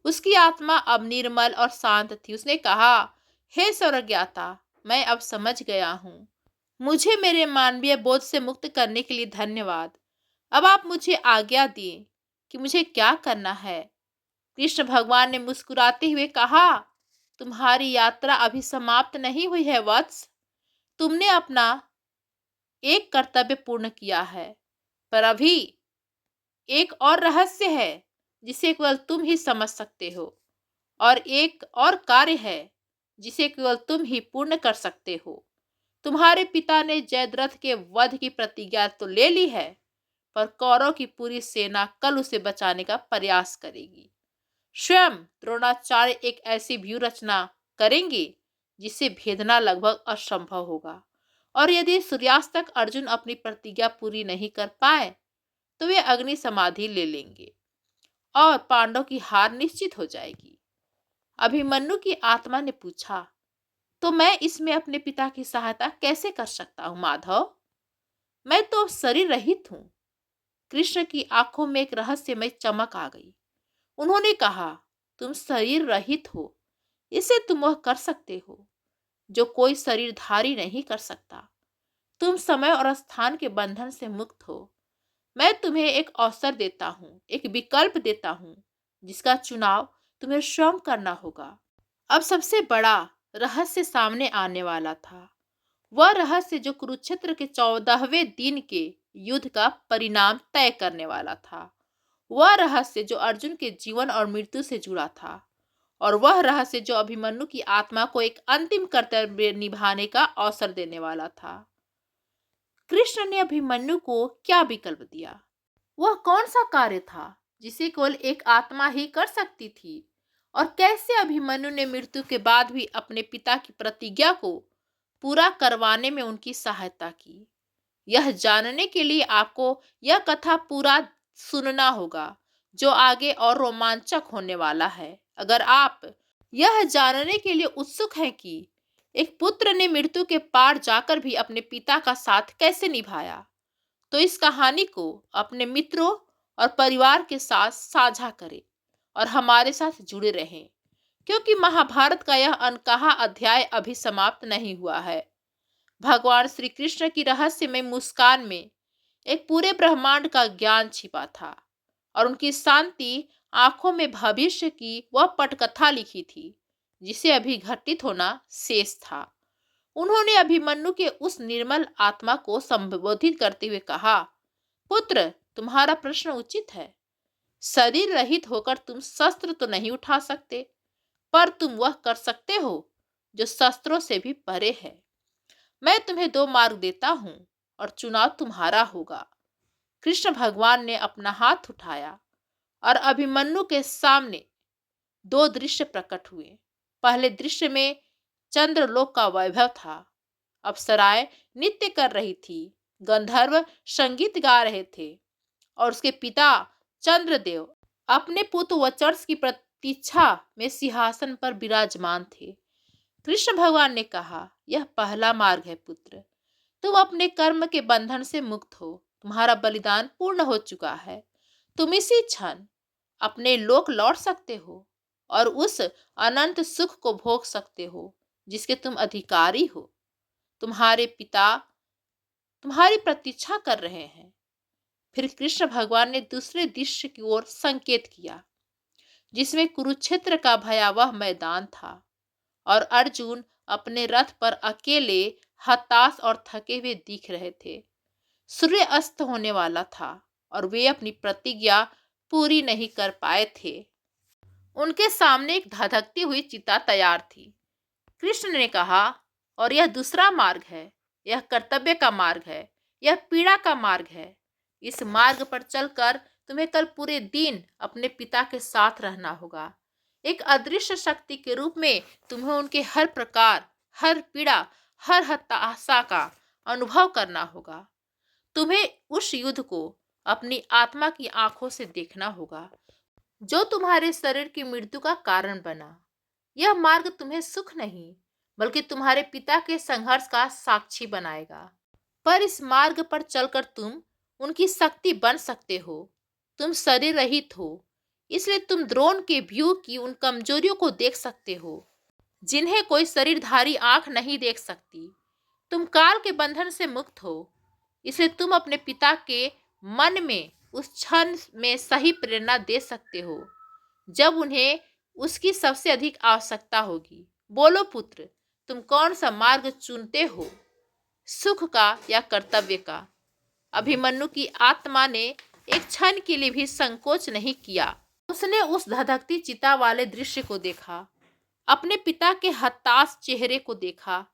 उसकी आत्मा अब निर्मल और शांत थी। उसने कहा, हे सर्वज्ञाता, मैं अब समझ गया हूँ। मुझे मेरे मानवीय बोध से मुक्त करने के लिए धन्यवाद। अब आप मुझे आज्ञा दिए कि मुझे क्या करना है। कृष्ण भगवान ने मुस्कुराते हुए कहा, तुम्हारी यात्रा अभी समाप्त नहीं हुई है वत्स। तुमने अपना एक कर्तव्य पूर्ण किया है, पर अभी एक और रहस्य है जिसे केवल तुम ही समझ सकते हो, और एक और कार्य है जिसे केवल तुम ही पूर्ण कर सकते हो। तुम्हारे पिता ने जयद्रथ के वध की प्रतिज्ञा तो ले ली है, पर कौरव की पूरी सेना कल उसे बचाने का प्रयास करेगी। स्वयं द्रोणाचार्य एक ऐसी व्यूह रचना करेंगे जिसे भेदना लगभग असंभव होगा, और यदि सूर्यास्त तक अर्जुन अपनी प्रतिज्ञा पूरी नहीं कर पाए तो वे अग्नि समाधि ले लेंगे और पांडव की हार निश्चित हो जाएगी। अभिमन्यु की आत्मा ने पूछा, तो मैं इसमें अपने पिता की सहायता कैसे कर सकता हूँ माधव? मैं तो अब शरीर रहित हूँ। कृष्ण की आंखों में एक रहस्यमय चमक आ गई। उन्होंने कहा, तुम शरीर रहित हो, इसे तुम वह कर सकते हो जो कोई शरीरधारी नहीं कर सकता। तुम समय और स्थान के बंधन से मुक्त हो। मैं तुम्हें एक अवसर देता हूँ, एक विकल्प देता हूँ, जिसका चुनाव तुम्हें स्वयं करना होगा। अब सबसे बड़ा रहस्य सामने आने वाला था, वह रहस्य जो कुरुक्षेत्र के 14वें दिन के युद्ध का परिणाम तय करने वाला था। वह रहस्य जो अर्जुन के जीवन और मृत्यु से जुड़ा था, और वह रहस्य जो अभिमन्यु की आत्मा को एक अंतिम कर्तव्य निभाने का अवसर देने वाला था। कृष्ण ने अभिमन्यु को क्या विकल्प दिया? वह कौन सा कार्य था जिसे केवल एक आत्मा ही कर सकती थी? और कैसे अभिमन्यु ने मृत्यु के बाद भी अपने पिता की प्रतिज्ञा को पूरा करवाने में उनकी सहायता की? यह जानने के लिए आपको यह कथा पूरा सुनना होगा, जो आगे और रोमांचक होने वाला है। अगर आप यह जानने के लिए उत्सुक हैं कि एक पुत्र ने मृत्यु के पार जाकर भी अपने पिता का साथ कैसे निभाया, तो इस कहानी को अपने मित्रों और परिवार के साथ साझा करें और हमारे साथ जुड़े रहें, क्योंकि महाभारत का यह अनकहा अध्याय अभी समाप्त नहीं हुआ है। भगवान श्री कृष्ण की रहस्यमय मुस्कान में एक पूरे ब्रह्मांड का ज्ञान छिपा था, और उनकी शांति आंखों में भविष्य की वह पटकथा लिखी थी जिसे अभी घटित होना शेष था। उन्होंने अभिमन्यु के उस निर्मल आत्मा को संबोधित करते हुए कहा, पुत्र, तुम्हारा प्रश्न उचित है। शरीर रहित होकर तुम शस्त्र तो नहीं उठा सकते, पर तुम वह कर सकते हो जो शस्त्रों से भी परे है। मैं तुम्हें दो मार्ग देता हूँ और चुनाव तुम्हारा होगा। कृष्ण भगवान ने अपना हाथ उठाया और अभिमन्यु के सामने दो दृश्य प्रकट हुए। पहले दृश्य में चंद्रलोक का वैभव था। अप्सराएं नृत्य कर रही थी, गंधर्व संगीत गा रहे थे, और उसके पिता चंद्रदेव अपने पुत्र वत्स की प्रतीक्षा में सिंहासन पर विराजमान थे। कृष्ण भगवान ने कहा, यह पहला मार्ग है पुत्र। तुम अपने कर्म के बंधन से मुक्त हो। तुम्हारा बलिदान पूर्ण हो चुका है। तुम इसी क्षण अपने लोक लौट सकते हो और उस अनंत सुख को भोग सकते हो जिसके तुम अधिकारी हो। तुम्हारे पिता तुम्हारी प्रतीक्षा कर रहे हैं। फिर कृष्ण भगवान ने दूसरे दृश्य की ओर संकेत किया, जिसमें कुरुक्षेत्र का भयावह मैदान था। और अर्जुन अपने रथ पर अकेले हताश और थके हुए दिख रहे थे। सूर्य अस्त होने वाला था और वे अपनी प्रतिज्ञा पूरी नहीं कर पाए थे। उनके सामने एक धधकती हुई चिता तैयार थी। कृष्ण ने कहा, और यह दूसरा मार्ग है, यह कर्तव्य का मार्ग है, यह पीड़ा का मार्ग है। इस मार्ग पर चलकर तुम्हें कल पूरे दिन अपने पिता के साथ रहना होगा। एक अदृश्य शक्ति के रूप में तुम्हें उनके हर प्रकार, हर पीड़ा, हर हताशा का अनुभव करना होगा। तुम्हें उस युद्ध को अपनी आत्मा की आंखों से देखना होगा जो तुम्हारे शरीर की मृत्यु का कारण बना। यह मार्ग तुम्हें सुख नहीं बल्कि तुम्हारे पिता के संघर्ष का साक्षी बनाएगा। पर इस मार्ग पर चलकर तुम उनकी शक्ति बन सकते हो। तुम शरीर रहित हो, इसलिए तुम द्रोण के व्यू की उन कमजोरियों को देख सकते हो जिन्हें कोई शरीरधारी आंख नहीं देख सकती। तुम काल के बंधन से मुक्त हो, इसलिए तुम अपने पिता के मन में उस क्षण में सही प्रेरणा दे सकते हो जब उन्हें उसकी सबसे अधिक आवश्यकता होगी। बोलो पुत्र, तुम कौन सा मार्ग चुनते हो, सुख का या कर्तव्य का? अभिमन्यु की आत्मा ने एक क्षण के लिए भी संकोच नहीं किया। उसने उस धधकती चिता वाले दृश्य को देखा, अपने पिता के हताश चेहरे को देखा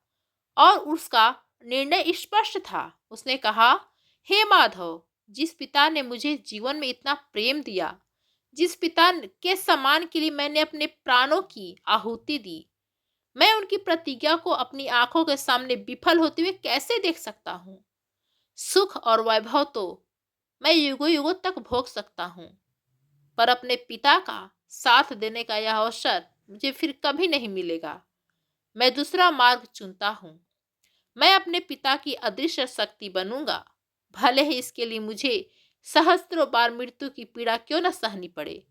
और उसका निर्णय स्पष्ट था। उसने कहा, हे माधव, जिस पिता ने मुझे जीवन में इतना प्रेम दिया, जिस पिता के सम्मान के लिए मैंने अपने प्राणों की आहुति दी, मैं उनकी प्रतिज्ञा को अपनी आंखों के सामने विफल होते हुए कैसे देख सकता हूँ? सुख और वैभव तो मैं युगों युगों तक भोग सकता हूँ, पर अपने पिता का साथ देने का यह अवसर मुझे फिर कभी नहीं मिलेगा। मैं दूसरा मार्ग चुनता हूँ। मैं अपने पिता की अदृश्य शक्ति बनूंगा, भले ही इसके लिए मुझे सहस्त्रों बार मृत्यु की पीड़ा क्यों न सहनी पड़े।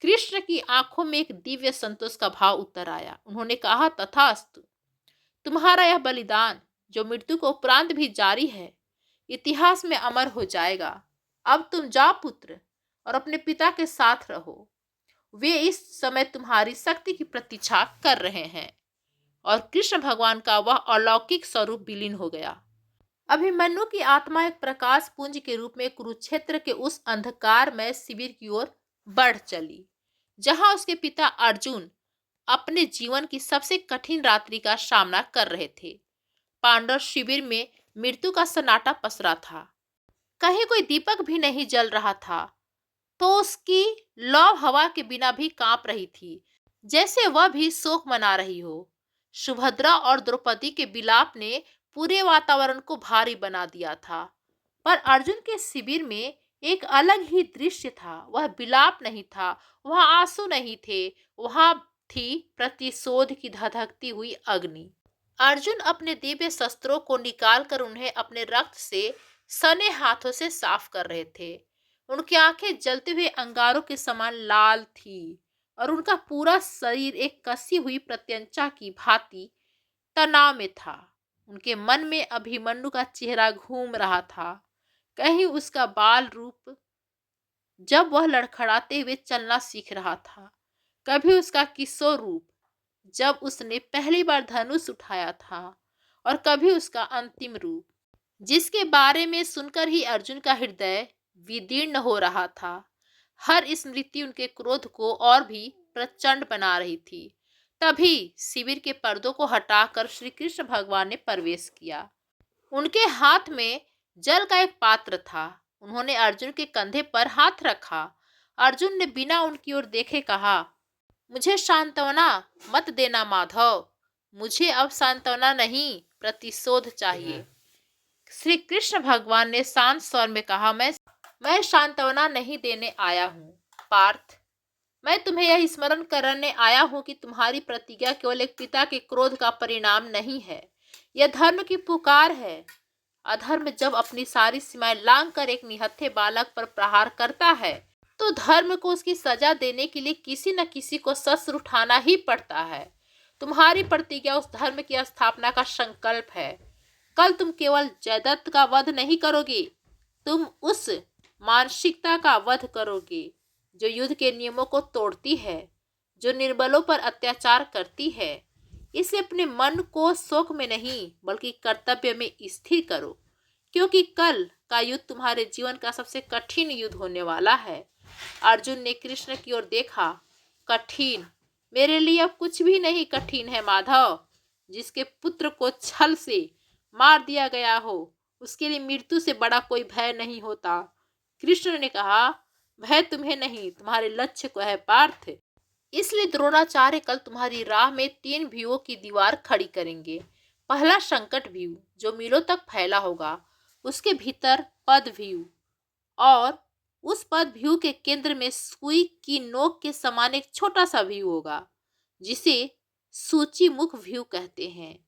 कृष्ण की आंखों में एक दिव्य संतोष का भाव उतर आया। उन्होंने कहा, तथास्तु। तुम्हारा यह बलिदान जो मृत्यु को उपरांत भी जारी है, इतिहास में अमर हो जाएगा। अब तुम जाओ पुत्र और अपने पिता के साथ रहो। वे इस समय तुम्हारी शक्ति की प्रतीक्षा कर रहे हैं। और कृष्ण भगवान का वह अलौकिक स्वरूप विलीन हो गया। अभिमन्यु की आत्मा एक प्रकाश पुंज के रूप में कुरुक्षेत्र के उस अंधकारमय शिविर की ओर बढ़ चली, जहां उसके पिता अर्जुन अपने जीवन की सबसे कठिन रात्रि का सामना कर रहे थे। पांडव शिविर में मृत्यु का सन्नाटा पसरा था। कहीं कोई दीपक भी नहीं जल रहा था, तो उसकी लौ हवा के बिना भी कांप रही थी, जैसे वह भी शोक मना रही हो। सुभद्रा और द्रौपदी के विलाप ने पूरे वातावरण को भारी बना दिया था। पर अर्जुन के शिविर में एक अलग ही दृश्य था। वह विलाप नहीं था, वह आंसू नहीं थे, वहां थी प्रतिशोध की धधकती हुई अग्नि। अर्जुन अपने दिव्य शस्त्रों को निकालकर उन्हें अपने रक्त से सने हाथों से साफ कर रहे थे। उनकी आंखें जलते हुए अंगारों के समान लाल थी और उनका पूरा शरीर एक कसी हुई प्रत्यंचा की भांति तनाव में था। उनके मन में अभिमन्यु का चेहरा घूम रहा था, कहीं उसका बाल रूप जब वह लड़खड़ाते हुए चलना सीख रहा था, कभी उसका किशोर रूप जब उसने पहली बार धनुष उठाया था, और कभी उसका अंतिम रूप जिसके बारे में सुनकर ही अर्जुन का हृदय विदीर्ण हो रहा था। हर स्मृति उनके क्रोध को और भी प्रचंड बना रही थी। तभी शिविर के पर्दों को हटाकर श्री कृष्ण भगवान ने प्रवेश किया। उनके हाथ में जल का एक पात्र था। उन्होंने अर्जुन के कंधे पर हाथ रखा। अर्जुन ने बिना उनकी ओर देखे कहा, मुझे सांत्वना मत देना माधव, मुझे अब सांत्वना नहीं, प्रतिशोध चाहिए। श्री कृष्ण भगवान ने शांत स्वर में कहा, मैं सांत्वना नहीं देने आया हूँ पार्थ। मैं तुम्हें यह स्मरण कराने आया हूँ कि तुम्हारी प्रतिज्ञा केवल एक पिता के क्रोध का परिणाम नहीं है, यह धर्म की पुकार है। अधर्म जब अपनी सारी सीमाएं लांघकर एक निहत्थे बालक पर प्रहार करता है, तो धर्म को उसकी सजा देने के लिए किसी न किसी को शस्त्र उठाना ही पड़ता है। तुम्हारी प्रतिज्ञा उस धर्म की स्थापना का संकल्प है। कल तुम केवल जयदत्त का वध नहीं करोगे, तुम उस मानसिकता का वध करोगे जो युद्ध के नियमों को तोड़ती है, जो निर्बलों पर अत्याचार करती है, इसलिए अपने मन को शोक में नहीं बल्कि कर्तव्य में स्थिर करो, क्योंकि कल का युद्ध तुम्हारे जीवन का सबसे कठिन युद्ध होने वाला है। अर्जुन ने कृष्ण की ओर देखा। कठिन? मेरे लिए अब कुछ भी नहीं कठिन है माधव। जिसके पुत्र को छल से मार दिया गया हो, उसके लिए मृत्यु से बड़ा कोई भय नहीं होता। कृष्ण ने कहा, भय तुम्हें नहीं, तुम्हारे लक्ष्य को है पार्थ। इसलिए द्रोणाचार्य कल तुम्हारी राह में 3 व्यूहों की दीवार खड़ी करेंगे। पहला संकट व्यू जो मीलों तक फैला होगा, उसके भीतर पद व्यू, और उस पद व्यू के केंद्र में सुई की नोक के समान एक छोटा सा व्यू होगा, जिसे सूचीमुख व्यू कहते हैं।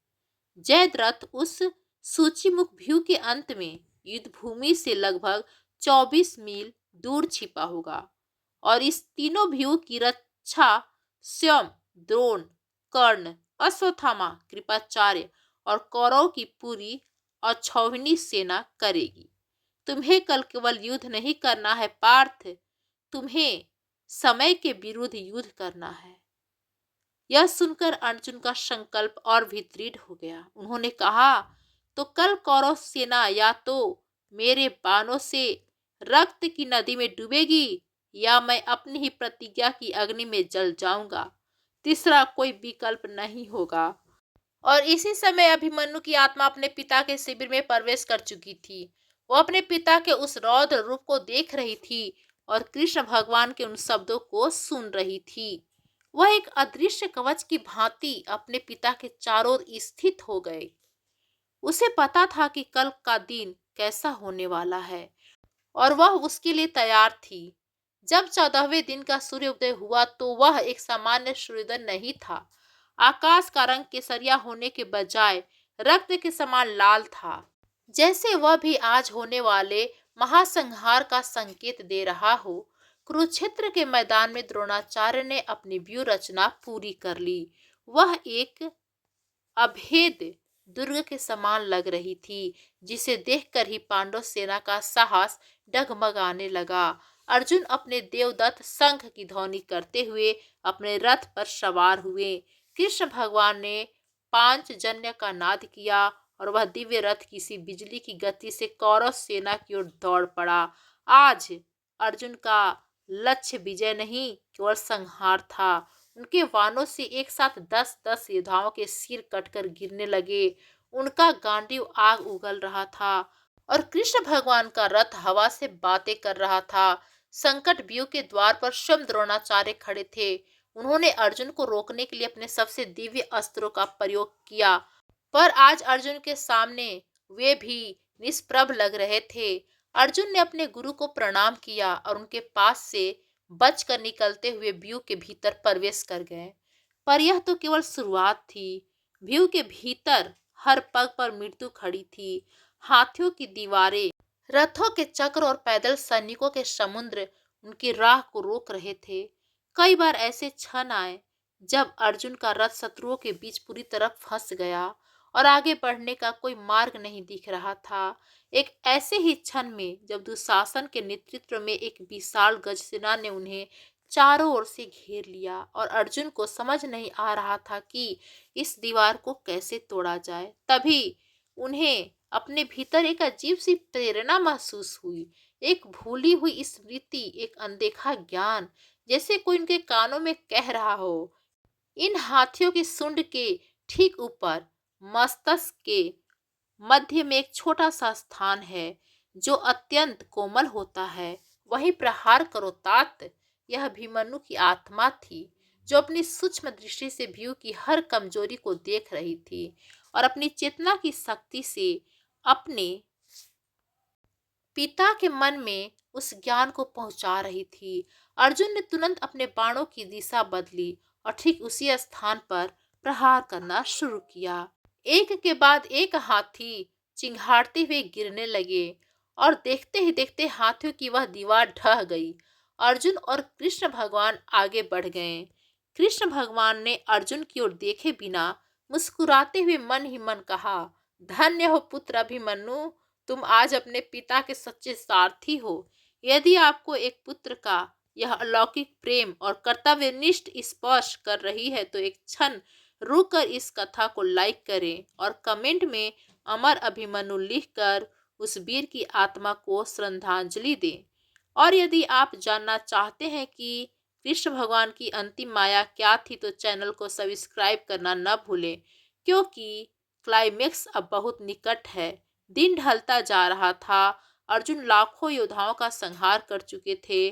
जयद्रथ उस सूचीमुख व्यू के अंत में युद्ध भूमि से लगभग 24 मील दूर छिपा होगा, और इस तीनों व्यू की रक्षा स्वयं द्रोण, कर्ण, अश्वत्थामा, कृपाचार्य और कौरव की पूरी अक्षौहिणी सेना करेगी। तुम्हें कल केवल युद्ध नहीं करना है पार्थ, तुम्हें समय के विरुद्ध युद्ध करना है। यह सुनकर अर्जुन का संकल्प और भी दृढ़ हो गया। उन्होंने कहा, तो कल कौरव सेना या तो मेरे बाणों से रक्त की नदी में डूबेगी, या मैं अपनी ही प्रतिज्ञा की अग्नि में जल जाऊंगा। तीसरा कोई विकल्प नहीं होगा। और इसी समय अभिमन्यु की आत्मा अपने पिता के शिविर में प्रवेश कर चुकी थी। वो अपने पिता के उस रौद्र रूप को देख रही थी और कृष्ण भगवान के उन शब्दों को सुन रही थी। वह एक अदृश्य कवच की भांति अपने पिता के चारों ओर स्थित हो गए। उसे पता था कि कल का दिन कैसा होने वाला है, और वह उसके लिए तैयार थी। जब 14वें दिन का सूर्योदय हुआ तो वह एक सामान्य सूर्योदय नहीं था। आकाश का रंग केसरिया होने के बजाय रक्त के समान लाल था, जैसे वह भी आज होने वाले महासंहार का संकेत दे रहा हो। कुरुक्षेत्र के मैदान में द्रोणाचार्य ने अपनी व्यूह रचना पूरी कर ली। वह एक अभेद दुर्ग के समान लग रही थी, जिसे देखकर ही पांडव सेना का साहस डगमगाने लगा। अर्जुन अपने देवदत्त शंख की ध्वनि करते हुए अपने रथ पर सवार हुए। कृष्ण भगवान ने पांचजन्य का नाद किया और वह दिव्य रथ किसी बिजली की गति से कौरव सेना की ओर दौड़ पड़ा। आज अर्जुन का लक्ष्य विजय नहीं, केवल संहार था। उनके वानों से एक साथ 10-10 योद्धाओं के सिर कटकर गिरने लगे। उनका गांडीव आग उगल रहा था और कृष्ण भगवान का रथ हवा से बातें कर रहा था। संकट व्यू के द्वार पर स्वयं द्रोणाचार्य खड़े थे। उन्होंने अर्जुन को रोकने के लिए अपने सबसे दिव्य अस्त्रों का प्रयोग किया, पर आज अर्जुन के सामने वे भी निष्प्रभ लग रहे थे। अर्जुन ने अपने गुरु को प्रणाम किया और उनके पास से बचकर निकलते हुए व्यू के भीतर प्रवेश कर गए। पर यह तो केवल शुरुआत थी। व्यू के भीतर हर पग पर मृत्यु खड़ी थी। हाथियों की दीवारें, रथों के चक्र और पैदल सैनिकों के समुद्र उनकी राह को रोक रहे थे। कई बार ऐसे क्षण आए जब अर्जुन का रथ शत्रुओं के बीच पूरी तरह फंस गया और आगे बढ़ने का कोई मार्ग नहीं दिख रहा था। एक ऐसे ही क्षण में जब दुशासन के नेतृत्व में एक विशाल गजसेना ने उन्हें चारों ओर से घेर लिया और अर्जुन को समझ नहीं आ रहा था कि इस दीवार को कैसे तोड़ा जाए, तभी उन्हें अपने भीतर एक अजीब सी प्रेरणा महसूस हुई। एक भूली हुई स्मृति, एक अनदेखा ज्ञान, जैसे कोई उनके कानों में कह रहा हो, इन हाथियों के सूंड के ठीक ऊपर मस्तिष्क के मध्य में एक छोटा सा स्थान है जो अत्यंत कोमल होता है। वही प्रहार करो तात। यह अभिमन्यु की आत्मा थी, जो अपनी सूक्ष्म दृष्टि से व्यू की हर कमजोरी को देख रही थी और अपनी चेतना की शक्ति से अपने पिता के मन में उस ज्ञान को पहुंचा रही थी। अर्जुन ने तुरंत अपने बाणों की दिशा बदली और ठीक उसी स्थान पर प्रहार करना शुरू किया। एक के बाद एक हाथी चिंघाड़ते हुए गिरने लगे और देखते ही देखते हाथियों की वह दीवार ढह गई। अर्जुन और कृष्ण भगवान आगे बढ़ गए। कृष्ण भगवान ने अर्जुन की ओर देखे बिना मुस्कुराते हुए मन ही मन कहा, धन्य हो पुत्र अभिमन्यु, तुम आज अपने पिता के सच्चे सारथी हो। यदि आपको एक पुत्र का यह अलौकिक प्रेम और कर्तव्यनिष्ठ स्पर्श कर रही है तो एक क्षण रुककर इस कथा को लाइक करें और कमेंट में अमर अभिमन्यु लिखकर उस वीर की आत्मा को श्रद्धांजलि दें। और यदि आप जानना चाहते हैं कि कृष्ण भगवान की अंतिम माया क्या थी तो चैनल को सब्सक्राइब करना न भूलें, क्योंकि क्लाइमेक्स अब बहुत निकट है। दिन ढलता जा रहा था। अर्जुन लाखों योद्धाओं का संहार कर चुके थे,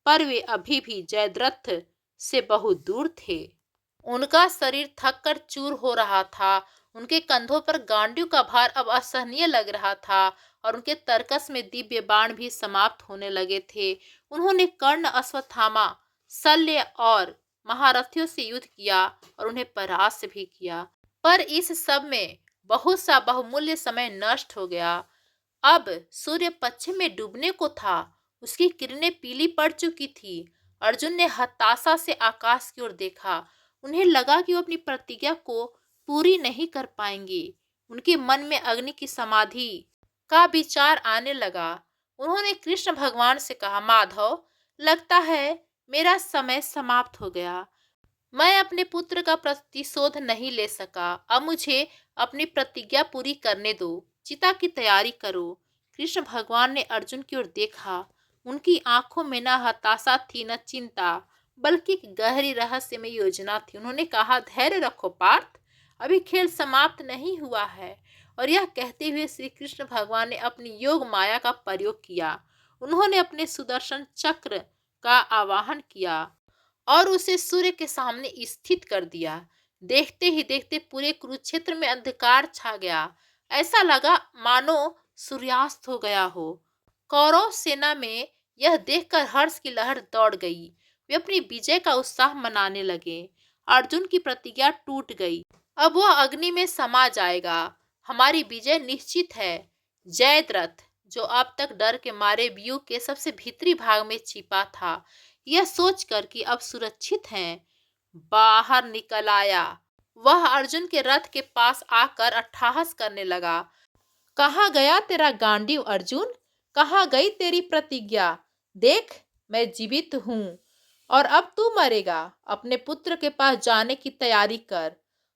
पर वे अभी भी जयद्रथ से बहुत दूर थे। उनका शरीर थक कर चूर हो रहा था। उनके कंधों पर गांडियों का भार अब असहनीय लग रहा था और उनके तरकस में दिव्य बाण भी समाप्त होने लगे थे। उन्होंने कर्ण, अश्वत्थामा, शल्य और महारथियों से युद्ध किया और उन्हें परास्त भी किया, पर इस सब में बहुत सा बहुमूल्य समय नष्ट हो गया। अब सूर्य पश्चिम में डूबने को था। उसकी किरणें पीली पड़ चुकी थी। अर्जुन ने हताशा से आकाश की ओर देखा। उन्हें लगा कि वो अपनी प्रतिज्ञा को पूरी नहीं कर पाएंगे। उनके मन में अग्नि की समाधि का विचार आने लगा। उन्होंने कृष्ण भगवान से कहा, माधव, लगता है मेरा समय समाप्त हो गया। मैं अपने पुत्र का प्रतिशोध नहीं ले सका। अब मुझे अपनी प्रतिज्ञा पूरी करने दो। चिता की तैयारी करो। कृष्ण भगवान ने अर्जुन की ओर देखा। उनकी आंखों में न हताशा थी न चिंता, बल्कि एक गहरी रहस्यमय योजना थी। उन्होंने कहा, धैर्य रखो पार्थ, अभी खेल समाप्त नहीं हुआ है। और यह कहते हुए श्री कृष्ण भगवान ने अपनी योग माया का प्रयोग किया। उन्होंने अपने सुदर्शन चक्र का आवाहन किया और उसे सूर्य के सामने स्थित कर दिया। देखते ही देखते पूरे कुरुक्षेत्र में अंधकार छा गया। ऐसा लगा मानो सूर्यास्त हो गया हो। कौरव सेना में यह देखकर हर्ष की लहर दौड़ गई। वे अपनी विजय का उत्साह मनाने लगे। अर्जुन की प्रतिज्ञा टूट गई। अब वह अग्नि में समा जाएगा। हमारी विजय निश्चित है। जयद्रथ, जो अब तक डर के मारे व्यू के सबसे भीतरी भाग में छिपा था, यह सोचकर कि अब सुरक्षित हैं, बाहर निकल आया। वह अर्जुन के रथ के पास आकर अट्टहास करने लगा। कहाँ गया तेरा गांडीव अर्जुन? कहाँ गई तेरी प्रतिज्ञा? देख, मैं जीवित हूँ और अब तू मरेगा। अपने पुत्र के पास जाने की तैयारी कर।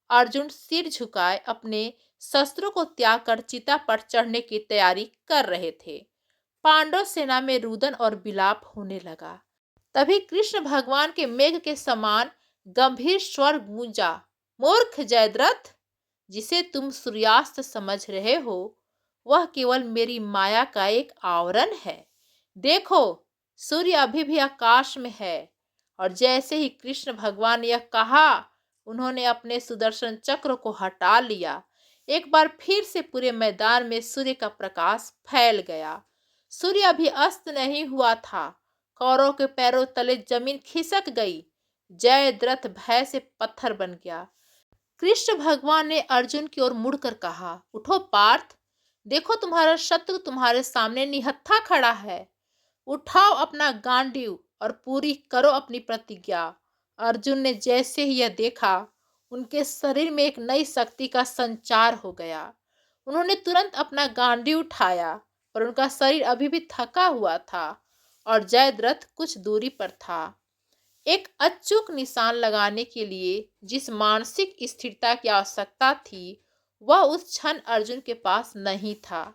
अर्जुन सिर झुकाए अपने शस्त्रों को त्याग कर चिता पर चढ़ने की तैयारी कर रहे थे। पांडव सेना में रुदन और विलाप होने लगा। तभी कृष्ण भगवान के मेघ के समान गंभीर स्वर गूंजा, मूर्ख जयद्रथ, जिसे तुम सूर्यास्त समझ रहे हो, वह केवल मेरी माया का एक आवरण है। देखो, सूर्य अभी भी आकाश में है। और जैसे ही कृष्ण भगवान ने यह कहा, उन्होंने अपने सुदर्शन चक्र को हटा लिया। एक बार फिर से पूरे मैदान में सूर्य का प्रकाश फैल गया। सूर्य अभी अस्त नहीं हुआ था। कौरव के पैरों तले जमीन खिसक गई। जयद्रथ भय से पत्थर बन गया। कृष्ण भगवान ने अर्जुन की ओर मुड़कर कहा, उठो पार्थ, देखो तुम्हारा शत्रु तुम्हारे सामने निहत्था खड़ा है। उठाओ अपना गांडीव और पूरी करो अपनी प्रतिज्ञा। अर्जुन ने जैसे ही यह देखा, उनके शरीर में एक नई शक्ति का संचार हो गया। उन्होंने तुरंत अपना गांडीव उठाया, पर उनका शरीर अभी भी थका हुआ था और जयद्रथ कुछ दूरी पर था। एक अचूक निशान लगाने के लिए जिस मानसिक स्थिरता की आवश्यकता थी, वह उस क्षण अर्जुन के पास नहीं था।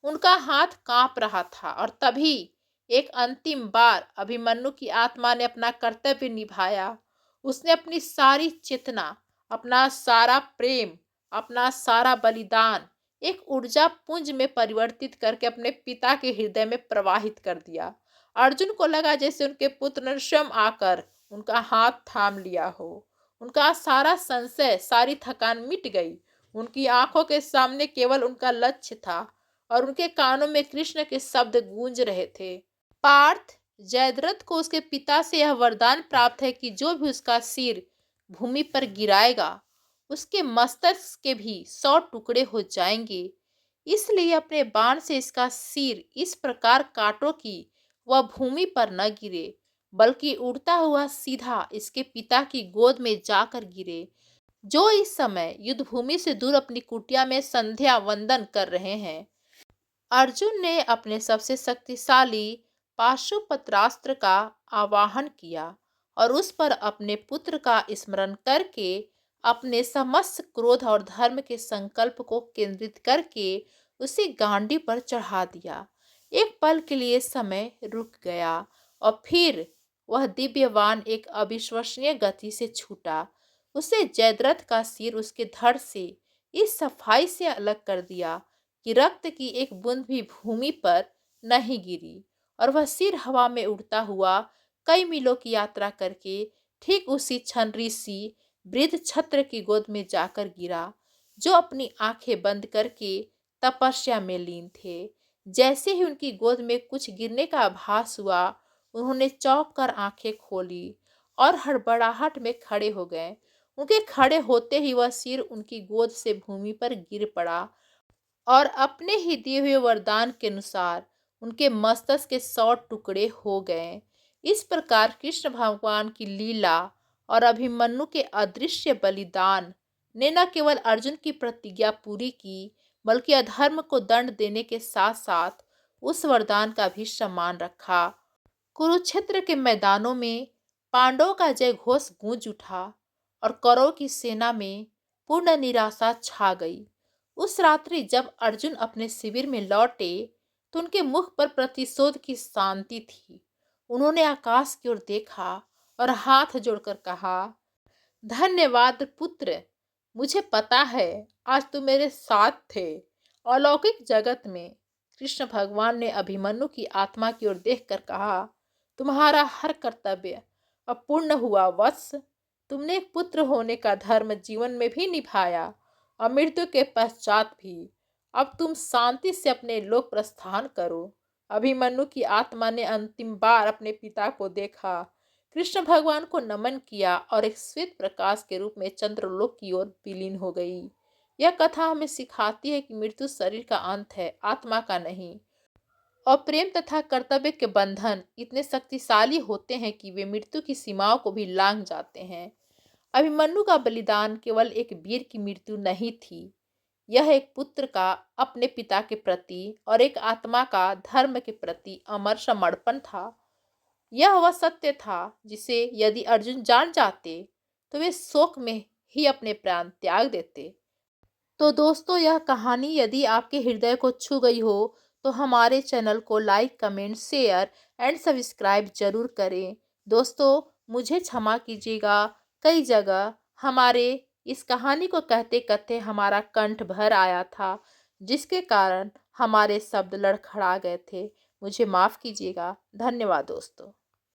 उनका हाथ कांप रहा था और तभी एक अंतिम बार अभिमन्यु की आत्मा ने अपना कर्तव्य निभाया। उसने अपनी सारी चेतना, अपना सारा प्रेम, अपना सारा बलिदान एक ऊर्जा पुंज में परिवर्तित करके अपने पिता के हृदय में प्रवाहित कर दिया। अर्जुन को लगा जैसे उनके पुत्र ने स्वयं आकर उनका हाथ थाम लिया हो। उनका सारा संशय, सारी थकान मिट गई। उनकी आंखों के सामने केवल उनका लक्ष्य था और उनके कानों में कृष्ण के शब्द गूंज रहे थे। पार्थ, जयद्रथ को उसके पिता से यह वरदान प्राप्त है कि जो भी उसका सिर भूमि पर गिराएगा, उसके मस्तक के भी 100 टुकड़े हो जाएंगे। इसलिए अपने बाण से इसका सिर इस प्रकार काटो कि वह भूमि पर न गिरे, बल्कि उड़ता हुआ सीधा इसके पिता की गोद में जाकर गिरे, जो इस समय युद्ध भूमि से दूर अपनी कुटिया में संध्या वंदन कर रहे हैं। अर्जुन ने अपने सबसे शक्तिशाली पाशुपत्रास्त्र का आवाहन किया और उस पर अपने पुत्र का स्मरण करके अपने समस्त क्रोध और धर्म के संकल्प को केंद्रित करके उसी गांडी पर चढ़ा दिया। एक पल के लिए समय रुक गया और फिर वह दिव्यवान एक अविश्वसनीय गति से छूटा। उसे जयद्रथ का सिर उसके धड़ से इस सफाई से अलग कर दिया कि रक्त की एक बूंद भी भूमि पर नहीं गिरी, और वह सिर हवा में उड़ता हुआ कई मीलों की यात्रा करके ठीक उसी क्षण ऋषि वृद्ध छत्र की गोद में जाकर गिरा, जो अपनी आंखें बंद करके तपस्या में लीन थे। जैसे ही उनकी गोद में कुछ गिरने का आभास हुआ, उन्होंने चौंक कर आंखें खोली और हड़बड़ाहट में खड़े हो गए। उनके खड़े होते ही वह सिर उनकी गोद से भूमि पर गिर पड़ा और अपने ही दिए हुए वरदान के अनुसार उनके मस्तक के 100 टुकड़े हो गए। इस प्रकार कृष्ण भगवान की लीला और अभिमन्यु के अदृश्य बलिदान ने न केवल अर्जुन की प्रतिज्ञा पूरी की, बल्कि अधर्म को दंड देने के साथ साथ उस वरदान का भी सम्मान रखा। कुरुक्षेत्र के मैदानों में पांडवों का जय घोष गूंज उठा और कौरवों की सेना में पूर्ण निराशा छा गई। उस रात्रि जब अर्जुन अपने शिविर में लौटे तो उनके मुख पर प्रतिशोध की शांति थी। उन्होंने आकाश की ओर देखा और हाथ जोड़कर कहा, धन्यवाद पुत्र, मुझे पता है आज तुम मेरे साथ थे। अलौकिक जगत में कृष्ण भगवान ने अभिमन्यु की आत्मा की ओर देखकर कहा, तुम्हारा हर कर्तव्य अब पूर्ण हुआ वत्स। तुमने एक पुत्र होने का धर्म जीवन में भी निभाया और मृत्यु के पश्चात भी। अब तुम शांति से अपने लोक प्रस्थान करो। अभिमन्यु की आत्मा ने अंतिम बार अपने पिता को देखा, कृष्ण भगवान को नमन किया और एक श्वेत प्रकाश के रूप में चंद्रलोक की ओर विलीन हो गई। यह कथा हमें सिखाती है कि मृत्यु शरीर का अंत है, आत्मा का नहीं। और प्रेम तथा कर्तव्य के बंधन इतने शक्तिशाली होते हैं कि वे मृत्यु की सीमाओं को भी लांघ जाते हैं। अभिमन्यु का बलिदान केवल एक वीर की मृत्यु नहीं थी, यह एक पुत्र का अपने पिता के प्रति और एक आत्मा का धर्म के प्रति अमर समर्पण था। यह वह सत्य था जिसे यदि अर्जुन जान जाते तो वे शोक में ही अपने प्राण त्याग देते। तो दोस्तों, यह कहानी यदि आपके हृदय को छू गई हो तो हमारे चैनल को like, comment, share and subscribe जरूर करें। दोस्तों, मुझे क्षमा कीजिएगा, कई जगह हमारे इस कहानी को कहते कहते हमारा कंठ भर आया था, जिसके कारण हमारे शब्द लड़खड़ा गए थे। मुझे माफ़ कीजिएगा। धन्यवाद दोस्तों।